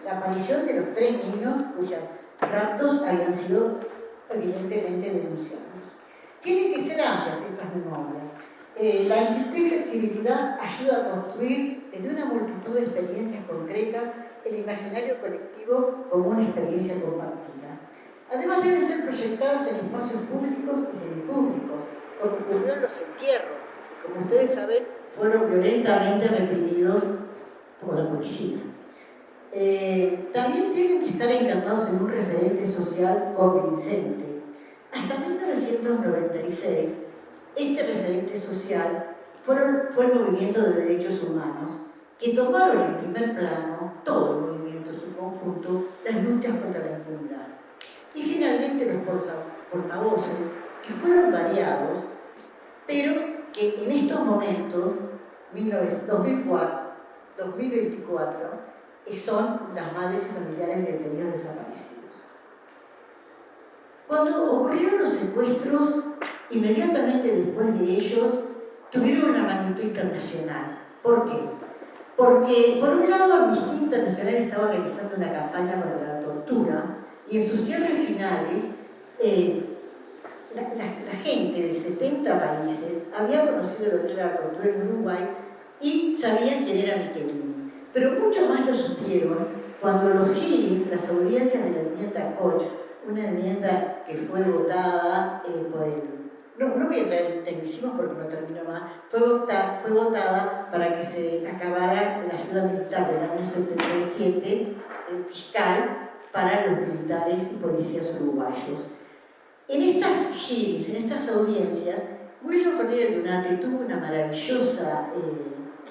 La aparición de los 3 niños cuyos raptos habían sido evidentemente denunciados. Tienen que ser amplias estas memorias. La amplitud y flexibilidad ayuda a construir desde una multitud de experiencias concretas el imaginario colectivo como una experiencia compartida. Además deben ser proyectadas en espacios públicos y semipúblicos, como ocurrió en los entierros. Como ustedes saben, fueron violentamente reprimidos por la policía. También tienen que estar encarnados en un referente social convincente. Hasta 1996, este referente social fue el movimiento de derechos humanos, que tomaron en primer plano, todo el movimiento en su conjunto, las luchas contra la impunidad. Y finalmente los portavoces, que fueron variados, pero que en estos momentos, 2004, 2024, son las madres y familiares de detenidos desaparecidos. Cuando ocurrieron los secuestros, inmediatamente después de ellos, tuvieron una magnitud internacional. ¿Por qué? Porque, por un lado, Amnistía Internacional estaba realizando una campaña contra la tortura y en sus cierres finales, la gente de 70 países había conocido lo que era la tortura en Uruguay y sabían quién era Michelini. Pero mucho más lo supieron cuando los hearings, las audiencias de la enmienda Koch, una enmienda que fue votada por el... No voy a entrar en tecnicismos porque no termino más. Fue votada para que se acabara la ayuda militar del año 77, fiscal, para los militares y policías uruguayos. En estas hearings, en estas audiencias, Wilson Ferreira Lunate tuvo una maravillosa,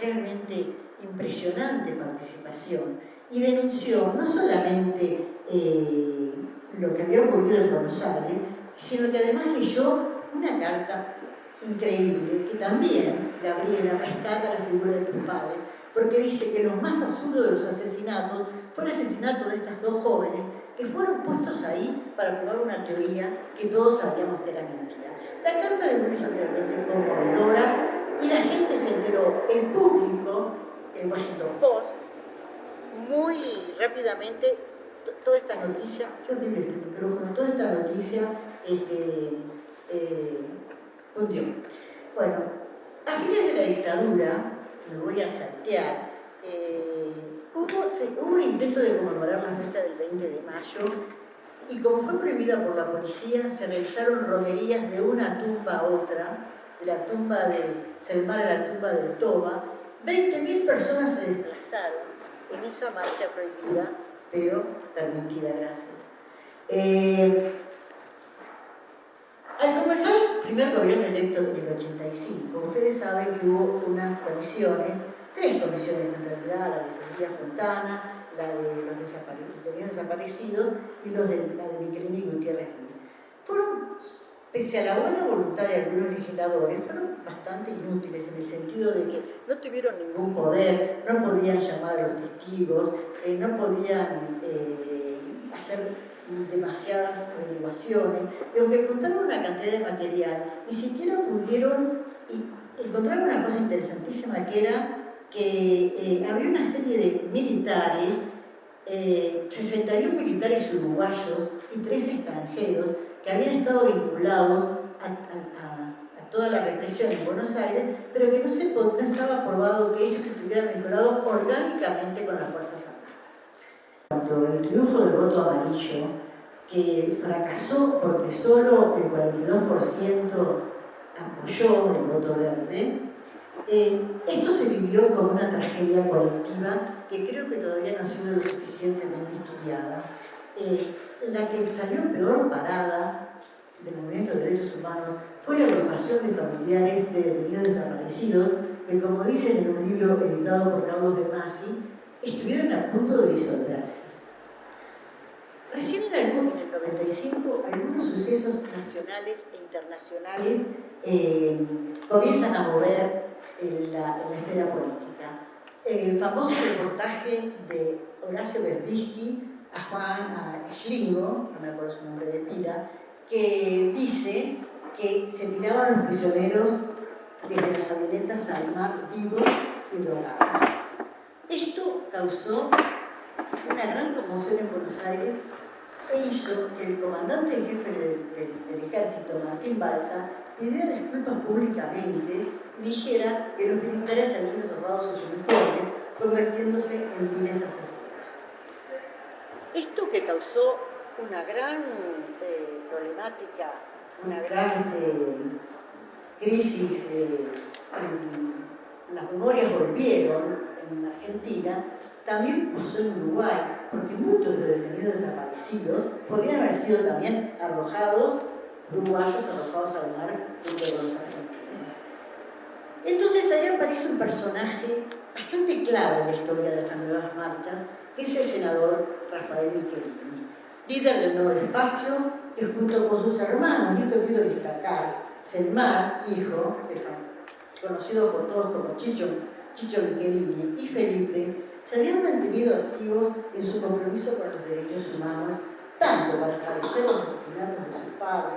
realmente impresionante participación y denunció no solamente lo que había ocurrido en Buenos Aires, sino que además leyó una carta increíble que también Gabriela rescata la figura de tus padres, porque dice que lo más absurdo de los asesinatos fue el asesinato de estas 2 jóvenes que fueron puestos ahí para probar una teoría que todos sabíamos que era mentira. La carta de Wilson es realmente conmovedora y la gente se enteró, el público, el Washington Post, muy rápidamente, toda esta noticia, qué horrible este micrófono, toda esta noticia hundió. Bueno, a fines de la dictadura, me voy a saltear, hubo un intento de conmemorar la fiesta del 20 de mayo y como fue prohibida por la policía, se realizaron romerías de una tumba a otra, de la tumba de Selmar a la tumba del Toba. 20.000 personas se desplazaron en esa marcha prohibida, pero permitida, gracias. Al comenzar primer gobierno electo en el 85, ustedes saben que hubo unas comisiones, 3 comisiones en realidad, la de Cecilia Fontana, la de los desaparecidos y la de Michelini y Gutiérrez Ruiz. Fueron, pese a la buena voluntad de algunos legisladores, fueron bastante inútiles en el sentido de que no tuvieron ningún poder, no podían llamar a los testigos, no podían hacer demasiadas averiguaciones, y aunque contaron una cantidad de material, ni siquiera pudieron encontrar una cosa interesantísima, que era que había una serie de militares, 61 militares uruguayos y 3 extranjeros que habían estado vinculados a toda la represión en Buenos Aires, pero que no estaba probado que ellos estuvieran vinculados orgánicamente con las Fuerzas Armadas. Cuando el triunfo del voto amarillo, que fracasó porque solo el 42% apoyó el voto verde, esto se vivió como una tragedia colectiva que creo que todavía no ha sido lo suficientemente estudiada. La que salió peor parada del movimiento de derechos humanos fue la agrupación de familiares de detenidos desaparecidos, que, como dicen en un libro editado por Carlos de Masi, estuvieron a punto de disolverse. Recién en el 95, algunos sucesos nacionales e internacionales comienzan a mover la esfera política. El famoso reportaje de Horacio Berbisky a Schlingo, no me acuerdo su nombre de pila, que dice que se tiraban los prisioneros desde las avionetas al mar vivos y drogados. Esto causó una gran conmoción en Buenos Aires e hizo que el comandante en jefe del ejército, Martín Balsa, pidiera disculpas públicamente y dijera que los militares habían desarmado sus uniformes, convirtiéndose en viles asesinos. Esto que causó una gran problemática, una gran crisis, las memorias volvieron en Argentina, también pasó en Uruguay, porque muchos de los detenidos desaparecidos podrían haber sido también arrojados, uruguayos arrojados al mar junto con los argentinos. Entonces ahí aparece un personaje bastante clave en la historia de estas nuevas marchas, que es el senador Rafael Michelini, líder del Nuevo Espacio, que junto con sus hermanos, y esto quiero destacar, Selmar, hijo, conocido por todos como Chicho Michelini, y Felipe, se habían mantenido activos en su compromiso con los derechos humanos, tanto para esclarecer los asesinatos de su padre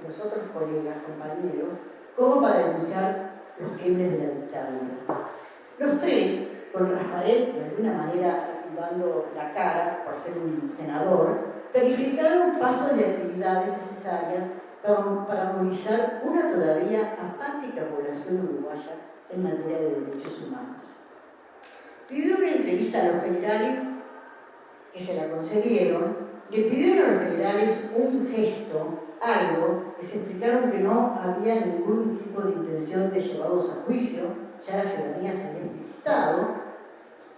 y los otros colegas, compañeros, como para denunciar los crímenes de la dictadura. Los 3, con Rafael de alguna manera dando la cara por ser un senador, planificaron pasos y actividades necesarias para movilizar una todavía apática población uruguaya en materia de derechos humanos. Pidieron una entrevista a los generales, que se la concedieron, le pidieron a los generales un gesto, algo, les explicaron que no había ningún tipo de intención de llevarlos a juicio, ya la ciudadanía se había explicitado,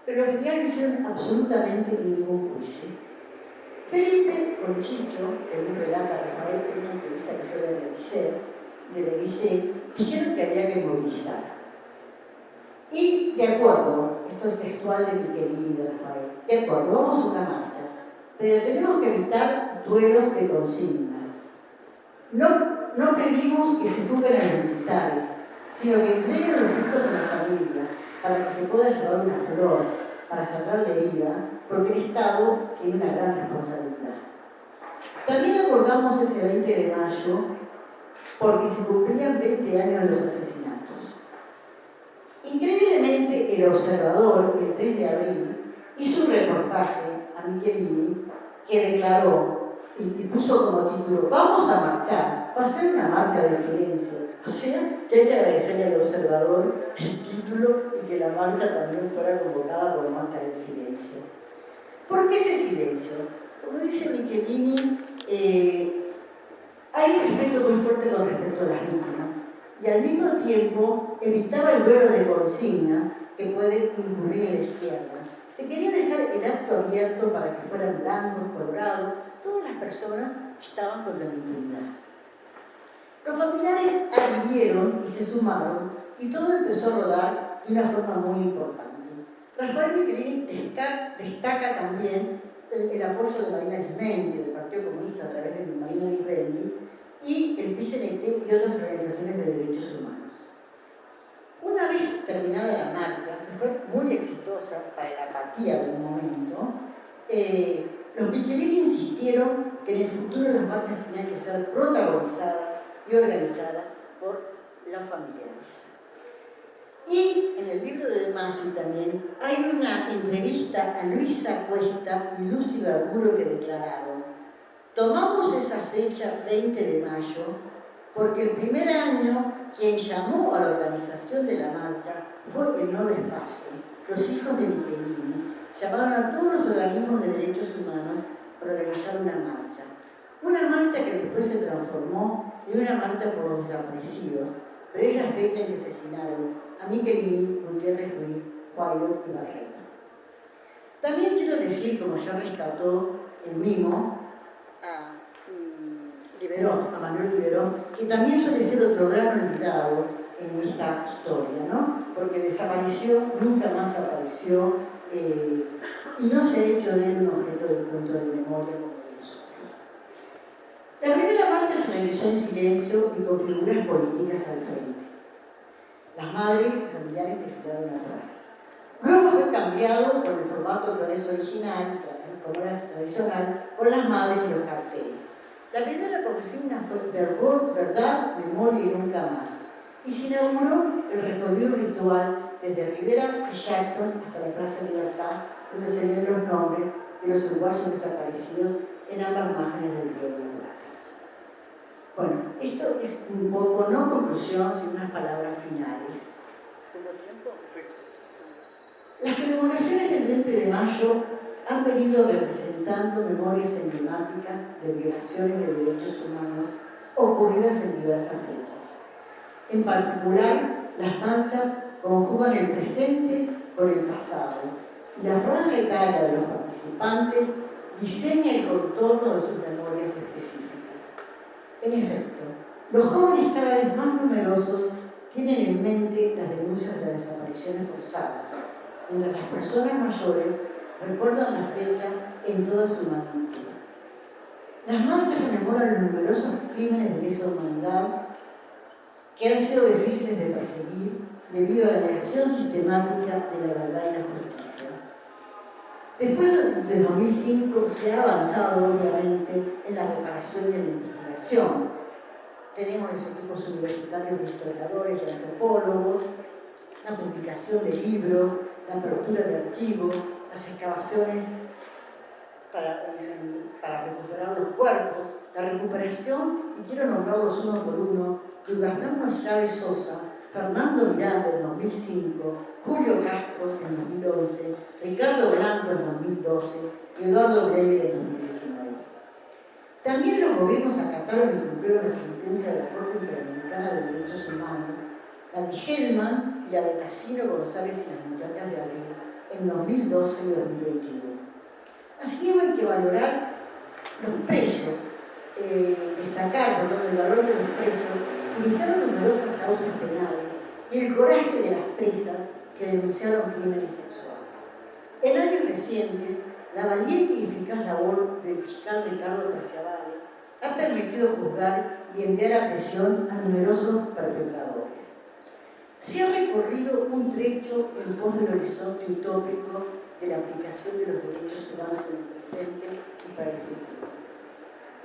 pero los generales no hicieron absolutamente ningún juicio. Felipe con Chicho, según relata Rafael en una entrevista que yo le revisé, dijeron que había que movilizar. Y de acuerdo, esto es textual de Michelini y de Rafael, de acuerdo, vamos a una marcha, pero tenemos que evitar duelos de consignas. No pedimos que se juzguen a los militares, sino que entreguen los restos a la familia, para que se pueda llevar una flor, para cerrar la herida, porque el Estado tiene una gran responsabilidad. También acordamos ese 20 de mayo porque se cumplían 20 años de los asesinatos. Increíblemente, El Observador, el 3 de abril, hizo un reportaje a Michelini que declaró y puso como título: vamos a marchar, va a ser una marcha del silencio. O sea, que hay que agradecerle al Observador el título y que la marcha también fuera convocada por Marcha del Silencio. ¿Por qué ese silencio? Como dice Michelini, hay un respeto muy fuerte con respecto a las víctimas y al mismo tiempo evitaba el duelo de consignas que puede incurrir en la izquierda. Se quería dejar el acto abierto para que fueran blancos, colorados, todas las personas estaban contra la impunidad. Los familiares adhirieron y se sumaron, y todo empezó a rodar de una forma muy importante. Rafael Michelini destaca también el apoyo de Marina Arismendi, del Partido Comunista a través de Marina Arismendi, y el PCNT y otras organizaciones de derechos humanos. Una vez terminada la marcha, que fue muy exitosa para la apatía del momento, los Michelini insistieron que en el futuro las marchas tenían que ser protagonizadas y organizadas por los familiares. Y en el libro de De Masi también hay una entrevista a Luisa Cuesta y Lucy Barburo que declararon: tomamos esa fecha 20 de mayo porque el primer año quien llamó a la organización de la marcha fue el Nuevo Espacio. Los hijos de Michelini llamaron a todos los organismos de derechos humanos para organizar una marcha. Una marcha que después se transformó en una marcha por los desaparecidos, pero es la fecha en que asesinaron a Michelini, Gutiérrez Ruiz, Huaylot y Barreda. También quiero decir, como ya rescató el mimo, a Manuel Liberó, que también suele ser otro gran olvidado en esta historia, ¿no? Porque desapareció, nunca más apareció, y no se ha hecho de él un objeto de punto de memoria como de nosotros. La primera marcha se realizó en silencio y con figuras políticas al frente. Las madres y familiares desfilaron atrás. Luego fue cambiado por el formato que ahora es original, como era tradicional, con las madres y los carteles. La primera consigna fue verdad, memoria y nunca más. Y se inauguró el recorrido ritual desde Rivera y Jackson hasta la Plaza Libertad, donde se leen los nombres de los uruguayos desaparecidos en ambas márgenes del río de Uruguay. Bueno, esto es un poco, no conclusión, sino unas palabras finales. ¿Tengo tiempo? Perfecto. Las conmemoraciones del 20 de mayo han venido representando memorias emblemáticas de violaciones de derechos humanos ocurridas en diversas fechas. En particular, las marchas conjugan el presente con el pasado, y la franja etaria de los participantes diseña el contorno de sus memorias específicas. En efecto, los jóvenes cada vez más numerosos tienen en mente las denuncias de las desapariciones forzadas, mientras las personas mayores recuerdan la fecha en toda su magnitud. Las marchas rememoran los numerosos crímenes de lesa humanidad que han sido difíciles de perseguir debido a la negación sistemática de la verdad y la justicia. Después de 2005 se ha avanzado obviamente en la reparación y en la investigación. Tenemos los equipos universitarios de historiadores, de antropólogos, la publicación de libros, la apertura de archivos, las excavaciones para recuperar los cuerpos, la recuperación, y quiero nombrarlos uno por uno, de Bernardo Chávez Sosa, Fernando Miranda en 2005, Julio Castro en 2011, Ricardo Blanco en 2012 y Eduardo Breyer en 2019. También los gobiernos acataron y cumplieron la sentencia de la Corte Interamericana de Derechos Humanos, la de Hellman y la de Casino González y las muchachas de Abril en 2012 y 2021. Así que hay que valorar los precios, destacar el valor de los precios, iniciaron numerosas causas penales y el coraje de las presas que denunciaron crímenes sexuales. En años recientes, la valiente y eficaz labor del fiscal Ricardo Perciavale ha permitido juzgar y enviar a prisión a numerosos perpetradores. Se ha recorrido un trecho en pos del horizonte utópico de la aplicación de los derechos humanos en el presente y para el futuro.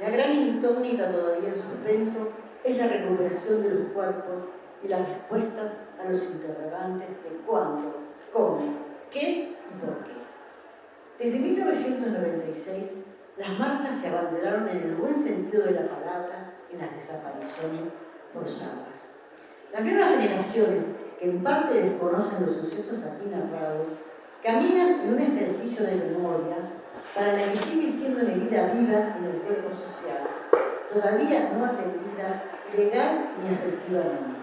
La gran incógnita todavía en suspenso es la recuperación de los cuerpos y las respuestas a los interrogantes de cuándo, cómo, qué y por qué. Desde 1996, las marchas se abanderaron en el buen sentido de la palabra en las desapariciones forzadas. Las nuevas generaciones, que en parte desconocen los sucesos aquí narrados, caminan en un ejercicio de memoria para la que sigue siendo una herida viva en el cuerpo social, todavía no atendida legal ni efectivamente.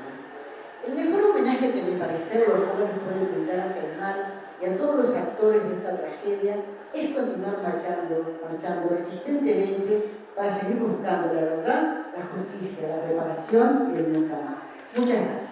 El mejor homenaje que, a mi parecer, los jóvenes pueden brindar a Selman y a todos los actores de esta tragedia es continuar marchando resistentemente para seguir buscando la verdad, la justicia, la reparación y el nunca más. Muchas gracias.